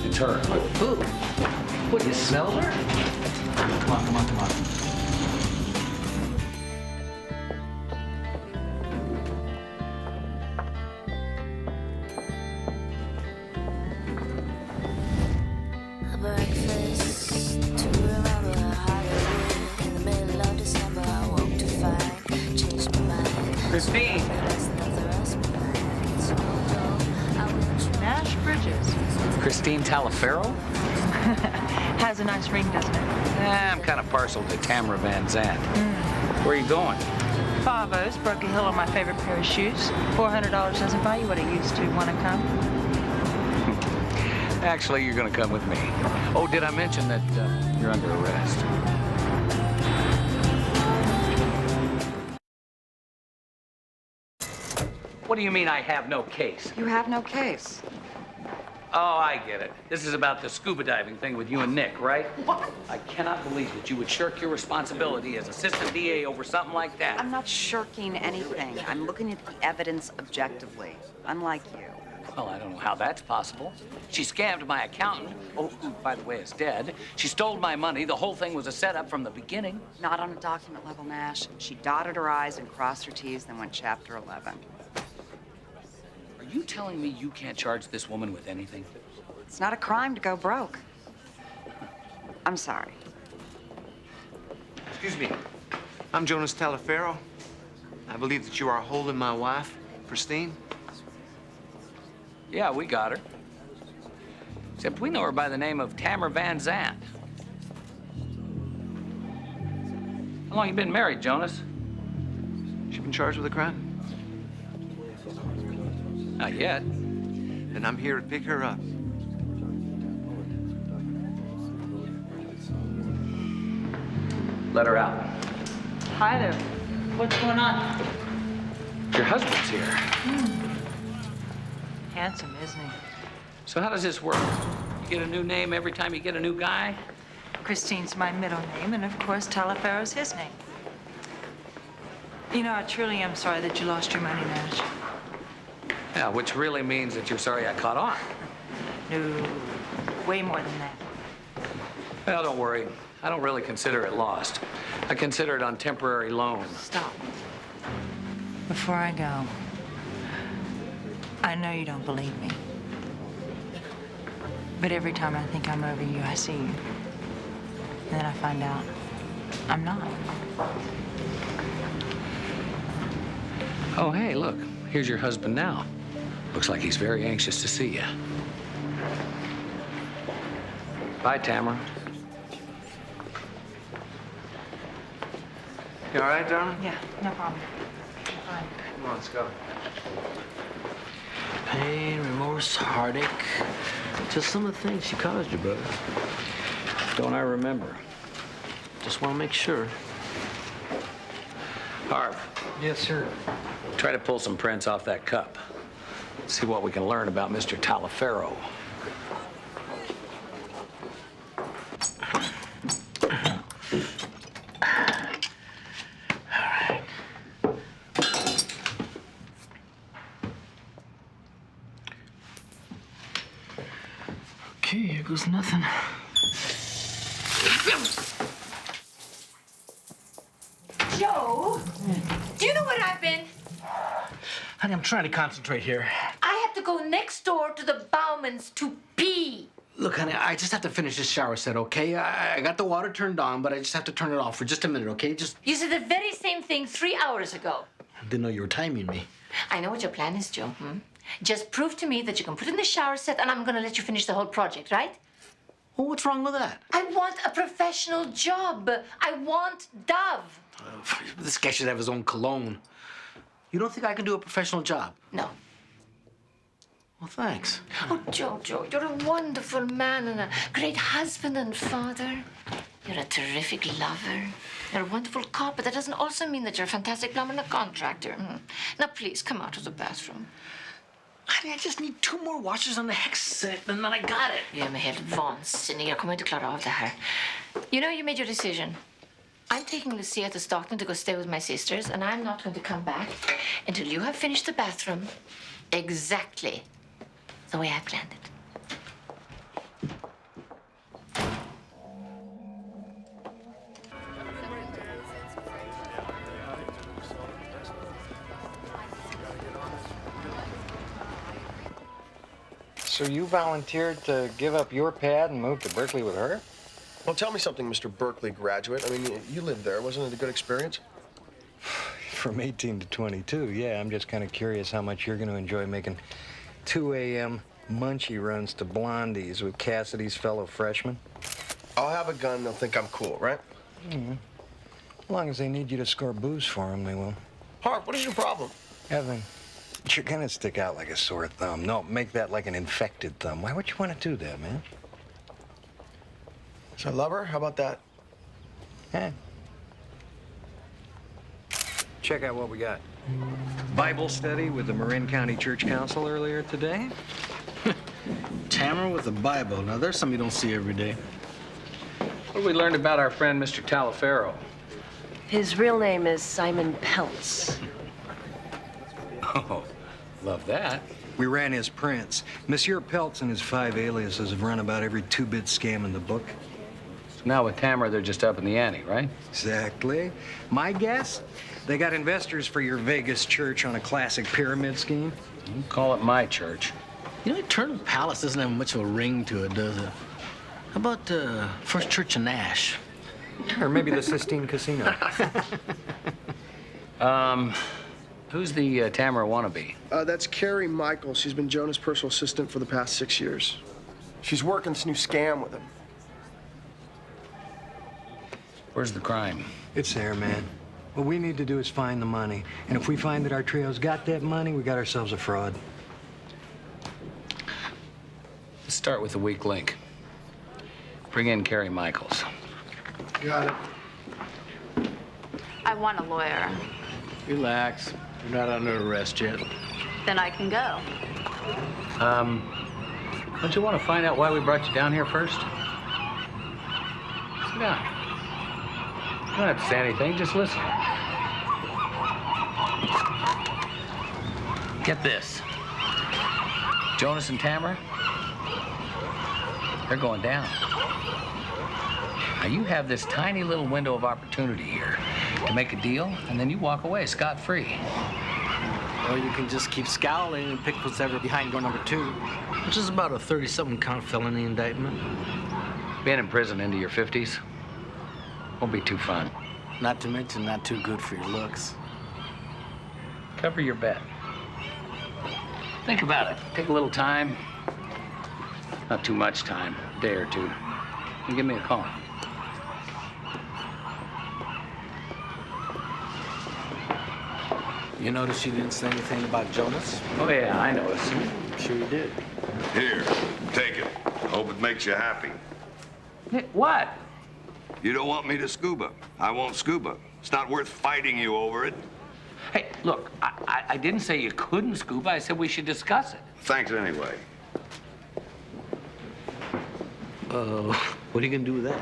It's her. Who? What, you smell her? Come on, come on, come on. Christine. Nash Bridges. Christine Talifero? Has a nice ring, doesn't it? I'm kind of partial to Tamara Van Zandt. Where are you going? Favo's, Berkeley Hill on my favorite pair of shoes. $400 doesn't buy you what it used to. Want to come? Actually, you're going to come with me. Oh, did I mention that you're under arrest? What do you mean I have no case? You have no case. Oh, I get it. This is about the scuba diving thing with you and Nick, right? What? I cannot believe that you would shirk your responsibility as assistant DA over something like that. I'm not shirking anything. I'm looking at the evidence objectively, unlike you. Well, I don't know how that's possible. She scammed my accountant, who, by the way, is dead. She stole my money. The whole thing was a setup from the beginning. Not on a document level, Nash. She dotted her I's and crossed her T's, then went Chapter 11. Are you telling me you can't charge this woman with anything? It's not a crime to go broke. I'm sorry. Excuse me. I'm Jonas Talifero. I believe that you are holding my wife, Christine. Yeah, we got her. Except we know her by the name of Tamara Van Zandt. How long you been married, Jonas? She been charged with a crime? Not yet. And I'm here to pick her up. Let her out. Hi there. What's going on? Your husband's here. Handsome, isn't he? So how does this work? You get a new name every time you get a new guy? Christine's my middle name, and of course, Taliaferro's his name. You know, I truly am sorry that you lost your money, Nash. Yeah, which really means that you're sorry I caught on. No, way more than that. Well, don't worry. I don't really consider it lost. I consider it on temporary loan. Stop. Before I go, I know you don't believe me. But every time I think I'm over you, I see you. And then I find out I'm not. Oh, hey, look. Here's your husband now. Looks like he's very anxious to see you. Bye, Tamara. You all right, darling? Yeah, no problem. Fine. Come on, let's go. Pain, remorse, heartache. Just some of the things she caused you, brother. Don't I remember? Just want to make sure. Harv. Yes, sir. Try to pull some prints off that cup. See what we can learn about Mr. Talifero. Okay, here goes nothing. Joe, do you know where I've been? Honey, I'm trying to concentrate here. I had to go next door to the Baumans to pee. Look, honey, I just have to finish this shower set, okay? I got the water turned on, but I just have to turn it off for just a minute, okay? You said the very same thing 3 hours ago. I didn't know you were timing me. I know what your plan is, Joe. Just prove to me that you can put in the shower set and I'm gonna let you finish the whole project, right? Well, what's wrong with that? I want a professional job. I want Dove. This guy should have his own cologne. You don't think I can do a professional job? No. Well, thanks. Oh, Joe, you're a wonderful man and a great husband and father. You're a terrific lover. You're a wonderful cop, but that doesn't also mean that you're a fantastic plumber and a contractor. Now, please, come out of the bathroom. Honey, I just need 2 more washers on the hex set, and then I got it. Jag är med helt vansinnig. Jag kommer inte klara av det här. You know, you made your decision. I'm taking Lucia to Stockton to go stay with my sisters, and I'm not going to come back until you have finished the bathroom exactly the way I planned it. So you volunteered to give up your pad and move to Berkeley with her? Well, tell me something, Mr. Berkeley graduate. I mean, you lived there. Wasn't it a good experience? from 18 to 22, yeah. I'm just kind of curious how much you're going to enjoy making 2 a.m. munchie runs to Blondie's with Cassidy's fellow freshmen. I'll have a gun, they'll think I'm cool, right? Mm-hmm. As long as they need you to score booze for them, they will. Harp, what is your problem? Evan, you're gonna stick out like a sore thumb. No, make that like an infected thumb. Why would you want to do that, man? So I love her? How about that? Yeah. Check out what we got. Bible study with the Marin County Church Council earlier today. Tamara with the Bible. Now, there's something you don't see every day. What have we learned about our friend, Mr. Talifero? His real name is Simon Peltz. Oh, love that. We ran his prints. Monsieur Peltz and his 5 aliases have run about every 2-bit scam in the book. So now with Tamara, they're just up in the ante, right? Exactly. My guess? They got investors for your Vegas church on a classic pyramid scheme. You call it my church. You know, Eternal Palace doesn't have much of a ring to it, does it? How about First Church of Nash? Or maybe the Sistine Casino. Who's the Tamara wannabe? That's Carrie Michaels. She's been Jonah's personal assistant for the past 6 years. She's working this new scam with him. Where's the crime? It's there, man. What we need to do is find the money. And if we find that our trio's got that money, we got ourselves a fraud. Let's start with the weak link. Bring in Carrie Michaels. Got it. I want a lawyer. Relax. You're not under arrest yet. Then I can go. Don't you want to find out why we brought you down here first? Sit down. You don't have to say anything, just listen. Get this. Jonas and Tamara, they're going down. Now, you have this tiny little window of opportunity here to make a deal, and then you walk away scot-free. Or you can just keep scowling and pick what's ever behind door number 2, which is about a 30-something count felony indictment. Being in prison into your 50s won't be too fun. Not to mention not too good for your looks. Cover your bet. Think about it. Take a little time. Not too much time, a day or two. And give me a call. You notice she didn't say anything about Jonas? Oh, yeah, I noticed. Sure you did. Here, take it. Hope it makes you happy. What? You don't want me to scuba. I won't scuba. It's not worth fighting you over it. Hey, look, I didn't say you couldn't scuba. I said we should discuss it. Thanks anyway. What are you gonna do with that?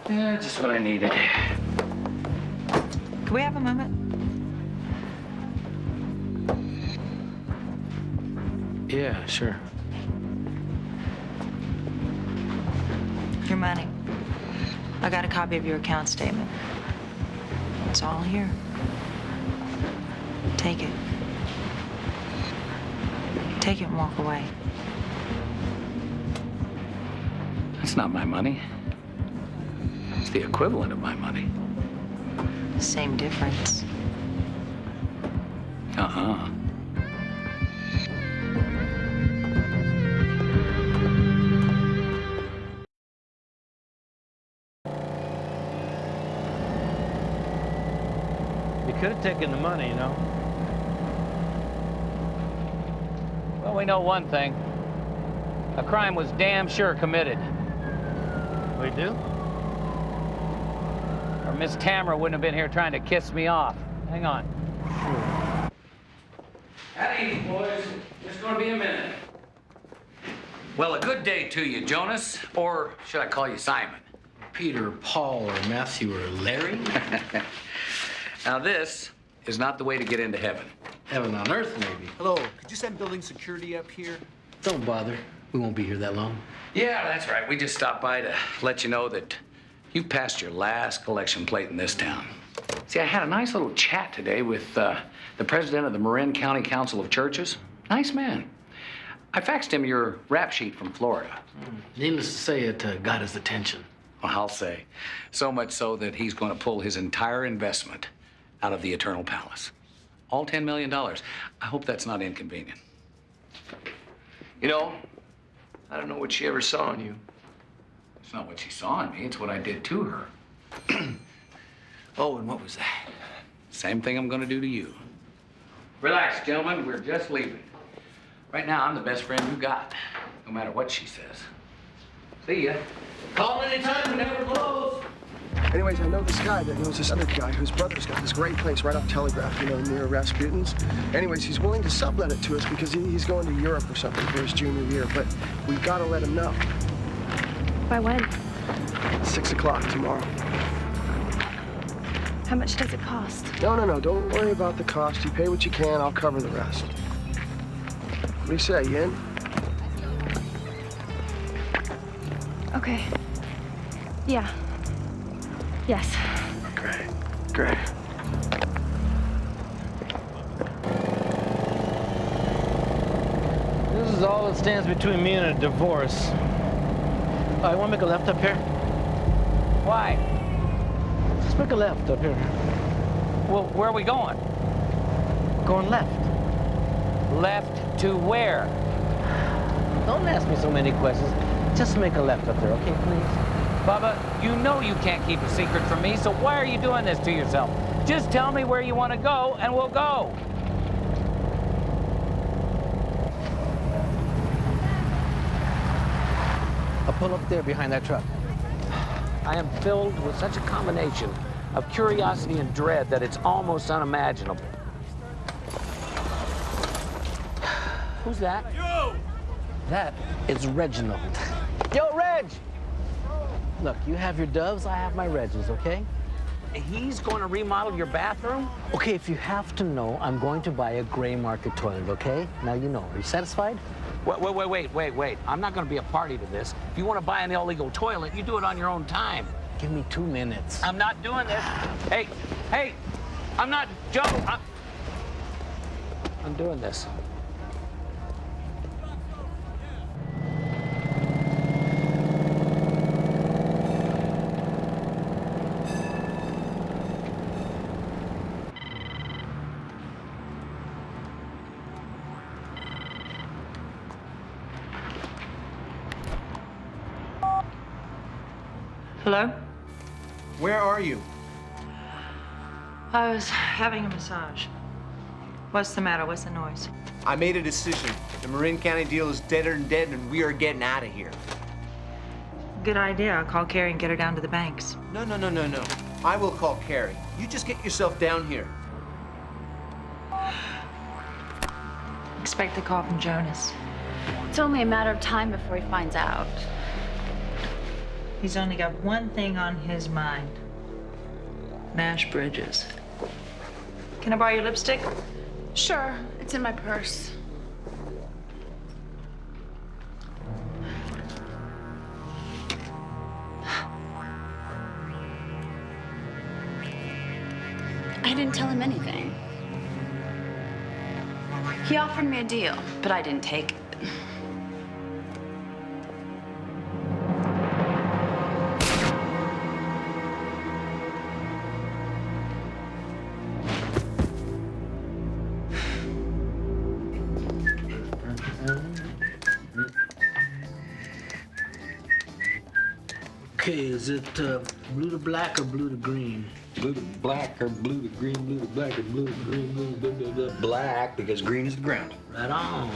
Yeah, just what I needed. Can we have a moment? Yeah, sure. Your money. I got a copy of your account statement. It's all here. Take it. Take it and walk away. That's not my money. It's the equivalent of my money. Same difference. Uh-uh. You could have taken the money, you know. Well, we know one thing. A crime was damn sure committed. We do? Or Miss Tamara wouldn't have been here trying to kiss me off. Hang on. At ease, boys. Just gonna be a minute. Well, a good day to you, Jonas. Or should I call you Simon? Peter, Paul, or Matthew, or Larry? Now, this is not the way to get into heaven. Heaven on earth, maybe. Hello, could you send building security up here? Don't bother. We won't be here that long. Yeah, that's right. We just stopped by to let you know that you've passed your last collection plate in this town. See, I had a nice little chat today with the president of the Marin County Council of Churches. Nice man. I faxed him your rap sheet from Florida. Needless to say, it got his attention. I'll say. So much so that he's going to pull his entire investment out of the Eternal Palace. All $10 million. I hope that's not inconvenient. You know, I don't know what she ever saw in you. It's not what she saw in me, it's what I did to her. Oh, and what was that? Same thing I'm going to do to you. Relax, gentlemen. We're just leaving. Right now, I'm the best friend you got, no matter what she says. See ya. Call anytime, we never close. Anyways, I know this guy that knows this other guy whose brother's got this great place right off Telegraph, you know, near Rasputin's. Anyways, he's willing to sublet it to us because he's going to Europe or something for his junior year, but we've got to let him know. By when? 6 o'clock tomorrow. How much does it cost? No, don't worry about the cost. You pay what you can, I'll cover the rest. What do you say, you in? Okay. Yeah. Yes. Great. This is all that stands between me and a divorce. I want to make a left up here. Why? Just make a left up here. Well, where are we going? Going left. Left to where? Don't ask me so many questions. Just make a left up there, okay, please? Bubba, you know you can't keep a secret from me, so why are you doing this to yourself? Just tell me where you want to go, and we'll go. I'll pull up there behind that truck. I am filled with such a combination of curiosity and dread that it's almost unimaginable. Who's that? You! That is Reginald. Yo, Reg! Look, you have your doves, I have my Reggies, okay? He's going to remodel your bathroom? Okay, if you have to know, I'm going to buy a gray market toilet, okay? Now you know. Are you satisfied? Wait. I'm not going to be a party to this. If you want to buy an illegal toilet, you do it on your own time. Give me 2 minutes. I'm not doing this. Hey, I'm not Joe. I'm doing this. Hello? Where are you? I was having a massage. What's the matter? What's the noise? I made a decision. The Marin County deal is deader than dead, and we are getting out of here. Good idea. I'll call Carrie and get her down to the banks. No. I will call Carrie. You just get yourself down here. Expect a call from Jonas. It's only a matter of time before he finds out. He's only got one thing on his mind. Nash Bridges. Can I borrow your lipstick? Sure, it's in my purse. I didn't tell him anything. He offered me a deal, but I didn't take it. Okay, is it blue to black or blue to green? Blue to black or blue to green, blue to black or blue to green, blue to black, because green is the ground. Right on.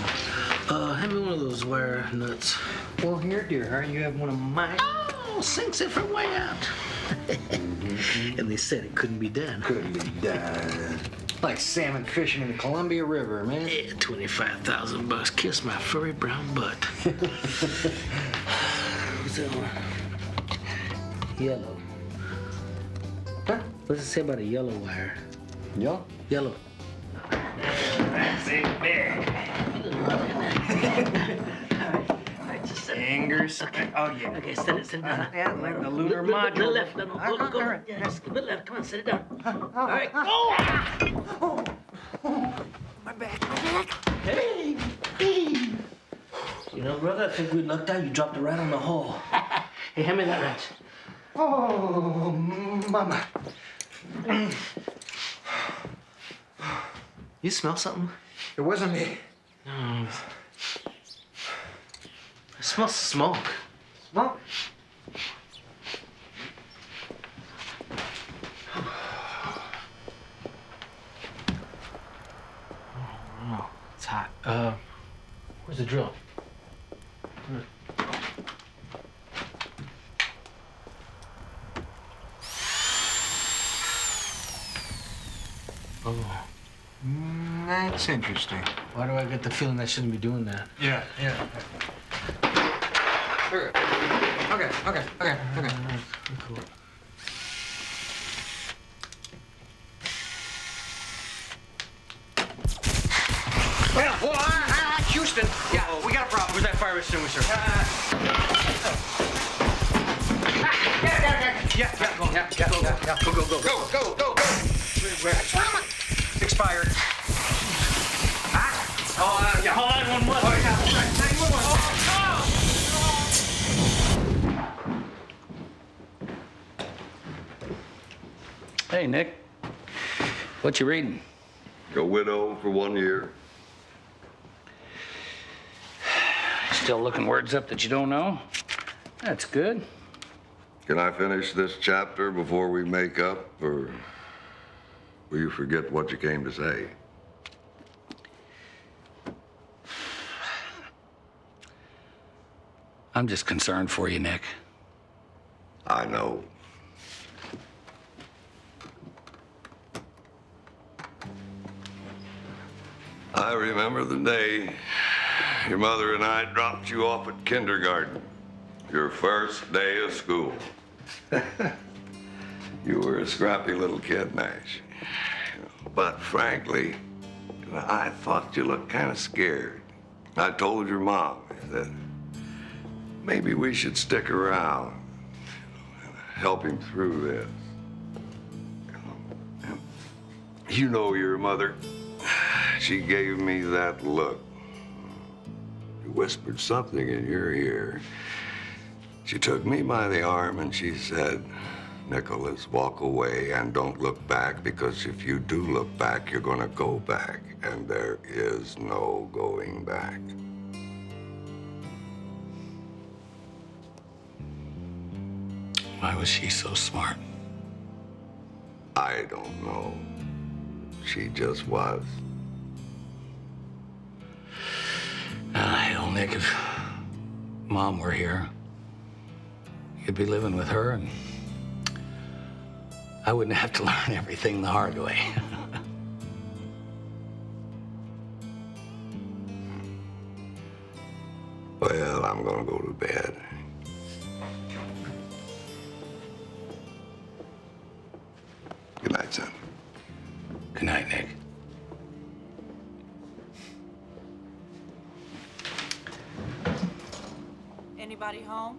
Hand me one of those wire nuts. Well, here, dear heart, you have one of mine. Oh, sinks it from way out. And they said it couldn't be done. Couldn't be done. Like salmon fishing in the Columbia River, man. Yeah, $25,000. Kiss my furry brown butt. What's that one? Yellow. Huh? What's it say about a yellow wire? Yellow? Yellow. That's it, big. Fingers. Okay. Oh, yeah. Okay, sit it down. Yeah, like the lunar module. The left, no, go. Yes, the left, come on, sit it down. All right. Oh! My back. Hey! You know, brother, I think we lucked out. You dropped it right on the hole. Hey, hand me that wrench. Oh, Mama. You smell something? It wasn't me. No. I smell smoke. Smoke? Oh, it's hot. Where's the drill? Oh. That's interesting. Why do I get the feeling I shouldn't be doing that? Yeah. Okay. Cool. Houston. Yeah, we got a problem. Where's that fire extinguisher? Go. Where? Expired. Yeah. Call 911. Oh, yeah. 911. Hey, Nick. What you reading? A widow for 1 year. Still looking words up that you don't know? That's good. Can I finish this chapter before we make up, or will you forget what you came to say? I'm just concerned for you, Nick. I know. I remember the day your mother and I dropped you off at kindergarten, your first day of school. You were a scrappy little kid, Nash. But frankly, I thought you looked kind of scared. I told your mom that maybe we should stick around and help him through this. You know your mother. She gave me that look. She whispered something in your ear. She took me by the arm and she said, Nicholas, walk away and don't look back, because if you do look back, you're gonna go back, and there is no going back. Why was she so smart? I don't know. She just was. Hell, Nick, if Mom were here, you'd be living with her, and I wouldn't have to learn everything the hard way. Well, I'm gonna go to bed. Good night, son. Good night, Nick. Anybody home?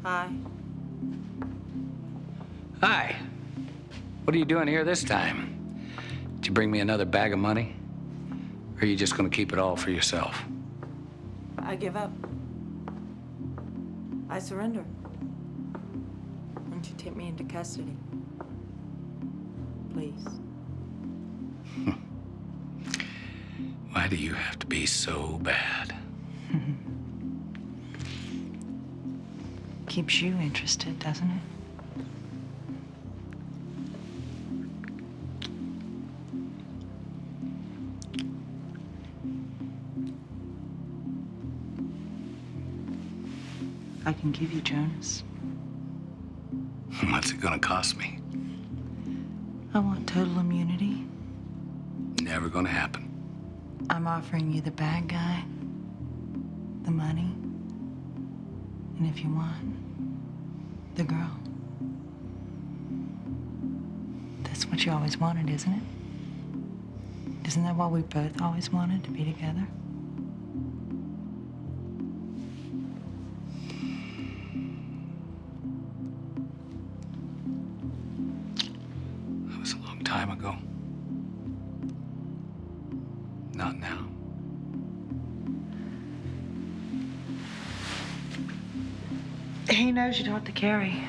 Hi. Hi. What are you doing here this time? Did you bring me another bag of money? Or are you just gonna keep it all for yourself? I give up. I surrender. Won't you take me into custody? Please. Why do you have to be so bad? Keeps you interested, doesn't it? I can give you Jonas. What's it gonna cost me? I want total immunity. Never gonna happen. I'm offering you the bad guy, the money, and if you want, the girl. That's what you always wanted, isn't it? Isn't that what we both always wanted, to be together? That was a long time ago. Not now. He knows you talked to Carrie.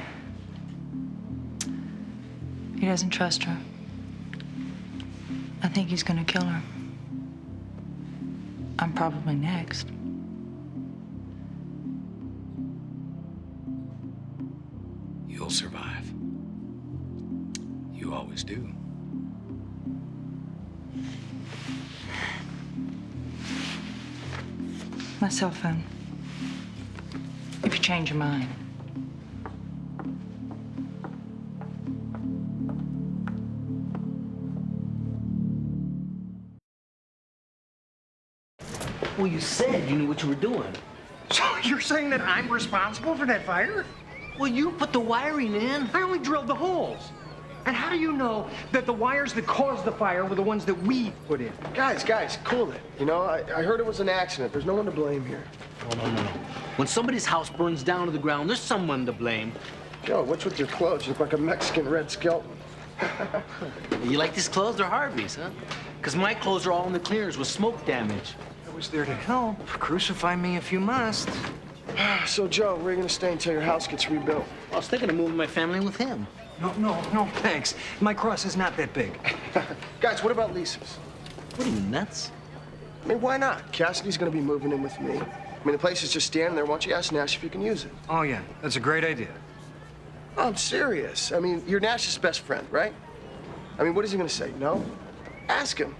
He doesn't trust her. I think he's gonna kill her. I'm probably next. You'll survive. You always do. My cell phone. If you change your mind. Well, you said you knew what you were doing. So you're saying that I'm responsible for that fire? Well, you put the wiring in. I only drilled the holes. And how do you know that the wires that caused the fire were the ones that we put in? Guys, cool it. You know, I heard it was an accident. There's no one to blame here. No. When somebody's house burns down to the ground, there's someone to blame. Joe, what's with your clothes? You look like a Mexican red skeleton. You like these clothes? They're Harvey's, huh? Because my clothes are all in the cleaners with smoke damage. I was there to help. Crucify me if you must. So, Joe, where are you going to stay until your house gets rebuilt? I was thinking of moving my family with him. No, thanks. My cross is not that big. Guys, what about leases? What are you, nuts? I mean, why not? Cassidy's going to be moving in with me. I mean, the place is just standing there. Why don't you ask Nash if you can use it? Oh, yeah. That's a great idea. Oh, I'm serious. I mean, you're Nash's best friend, right? I mean, what is he going to say? No? Ask him.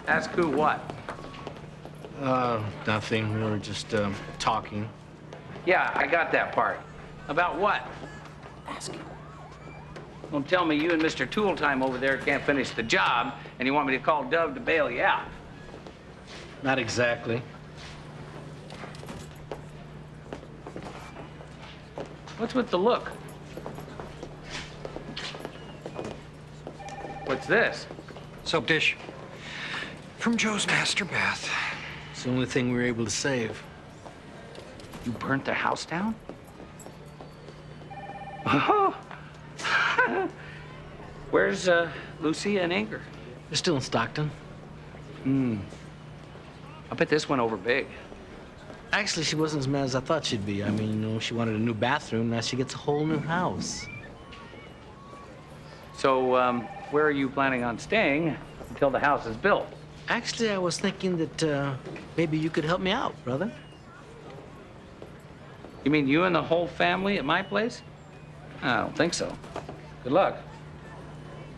Ask who what? Nothing. We were just, talking. Yeah, I got that part. About what? Ask him. Don't tell me you and Mr. Tooltime over there can't finish the job, and you want me to call Dove to bail you out. Not exactly. What's with the look? What's this? Soap dish. From Joe's master bath. It's the only thing we were able to save. You burnt the house down? Oh. Where's Lucia and Inger? They're still in Stockton. I bet this went over big. Actually, she wasn't as mad as I thought she'd be. I mean, you know, she wanted a new bathroom. Now she gets a whole new house. So, where are you planning on staying until the house is built? Actually, I was thinking that maybe you could help me out, brother. You mean you and the whole family at my place? I don't think so. Good luck.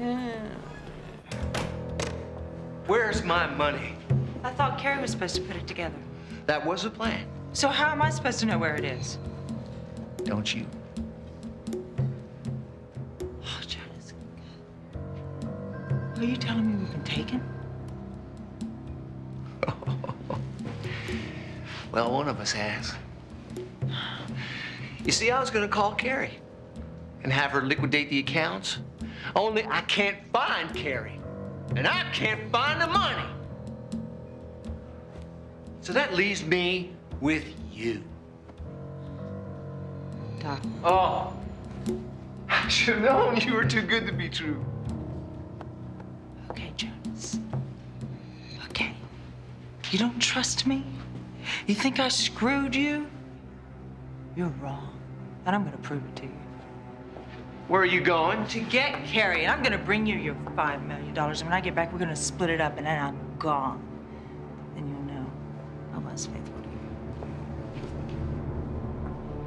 Yeah. Where's my money? I thought Carrie was supposed to put it together. That was the plan. So how am I supposed to know where it is? Don't you? Oh, Jonas. Are you telling me we've been taken? Well, one of us has. You see, I was gonna call Carrie and have her liquidate the accounts. Only I can't find Carrie, and I can't find the money. So that leaves me with you. Doc. Oh, I should have known you were too good to be true. Okay, Jonas. Okay. You don't trust me? You think I screwed you? You're wrong. And I'm gonna prove it to you. Where are you going? To get Carrie, and I'm gonna bring you your $5 million. And when I get back, we're gonna split it up, and then I'm gone. And you'll know I was faithful to you.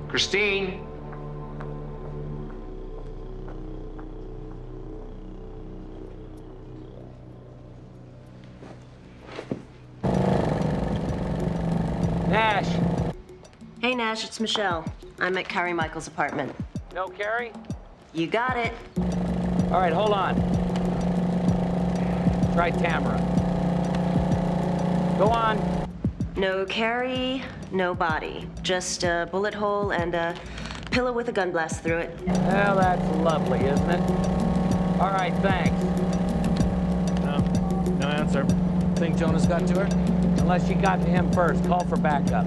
Christine. Nash. Hey, Nash, it's Michelle. I'm at Carrie Michael's apartment. No, Carrie? You got it. All right, hold on. Try Tamara. Go on. No Carrie, no body. Just a bullet hole and a pillow with a gun blast through it. Well, that's lovely, isn't it? All right, thanks. No answer. Think Jonas got to her? Unless she got to him first, call for backup.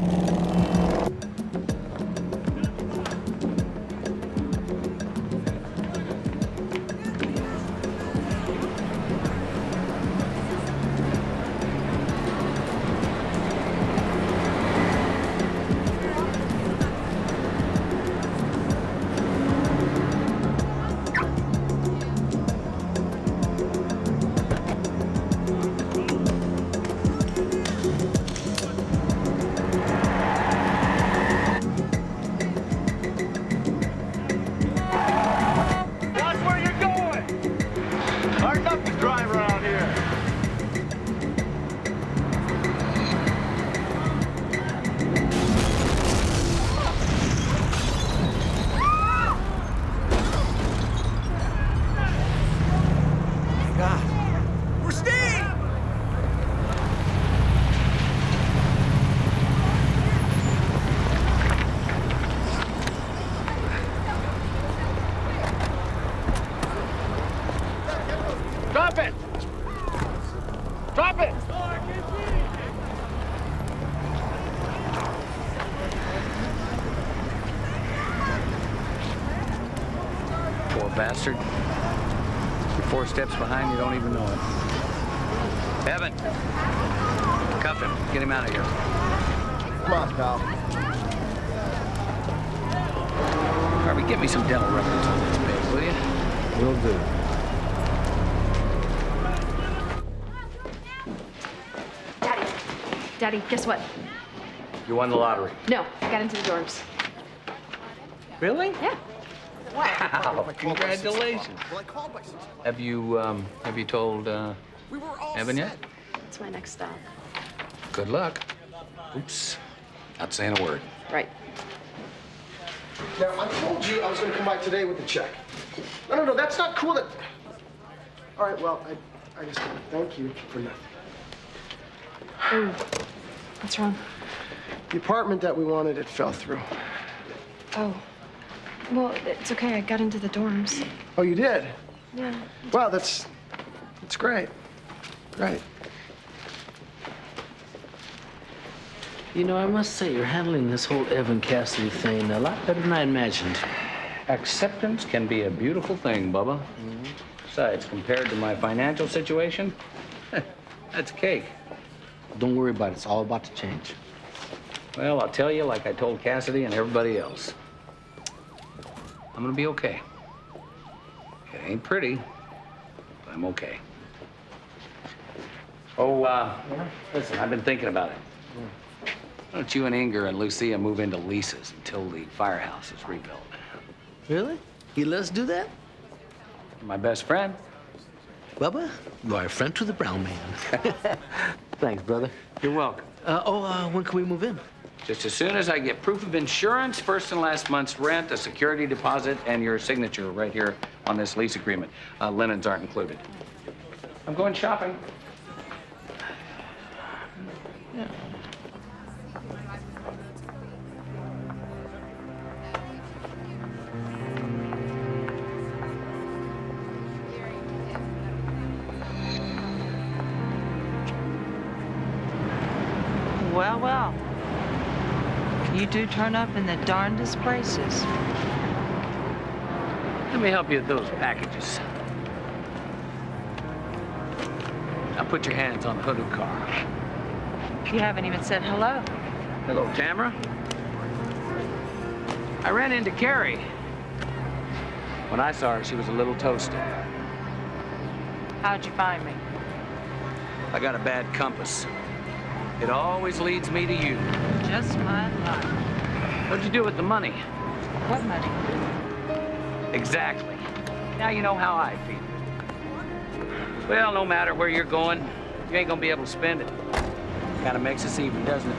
bastard. You're 4 steps behind, you don't even know it. Evan, cuff him. Get him out of here. Come on, pal. Harvey, get me some dental records on this babe, will you? Will do. Daddy, guess what? You won the lottery. No, I got into the dorms. Really? Yeah. Wow, congratulations. Have you told Evan yet? That's my next stop. Good luck. Oops, not saying a word. Right. Now, I told you I was going to come by today with the check. No, that's not cool. All right, well, I just want to thank you for nothing. Oh, what's wrong? The apartment that we wanted, it fell through. Oh. Well, it's okay. I got into the dorms. Oh, you did? Yeah. Wow, that's great. Great. You know, I must say, you're handling this whole Evan Cassidy thing a lot better than I imagined. Acceptance can be a beautiful thing, Bubba. Besides, compared to my financial situation, that's cake. Don't worry about it. It's all about to change. Well, I'll tell you, like I told Cassidy and everybody else, I'm gonna be okay. It ain't pretty, but I'm okay. Oh, listen, I've been thinking about it. Why don't you and Inger and Lucia move into leases until the firehouse is rebuilt? Really? You let us do that? My best friend. Bubba, you are a friend to the brown man. Thanks, brother. You're welcome. When can we move in? Just as soon as I get proof of insurance, first and last month's rent, a security deposit, and your signature right here on this lease agreement. Linens aren't included. I'm going shopping. Yeah. Well. You do turn up in the darndest places. Let me help you with those packages. Now put your hands on the hood of the car. You haven't even said hello. Hello, Tamara. I ran into Carrie. When I saw her, she was a little toasted. How'd you find me? I got a bad compass. It always leads me to you. Just my luck. What'd you do with the money? What money? Exactly. Now you know how I feel. Well, no matter where you're going, you ain't gonna be able to spend it. Kind of makes us even, doesn't it?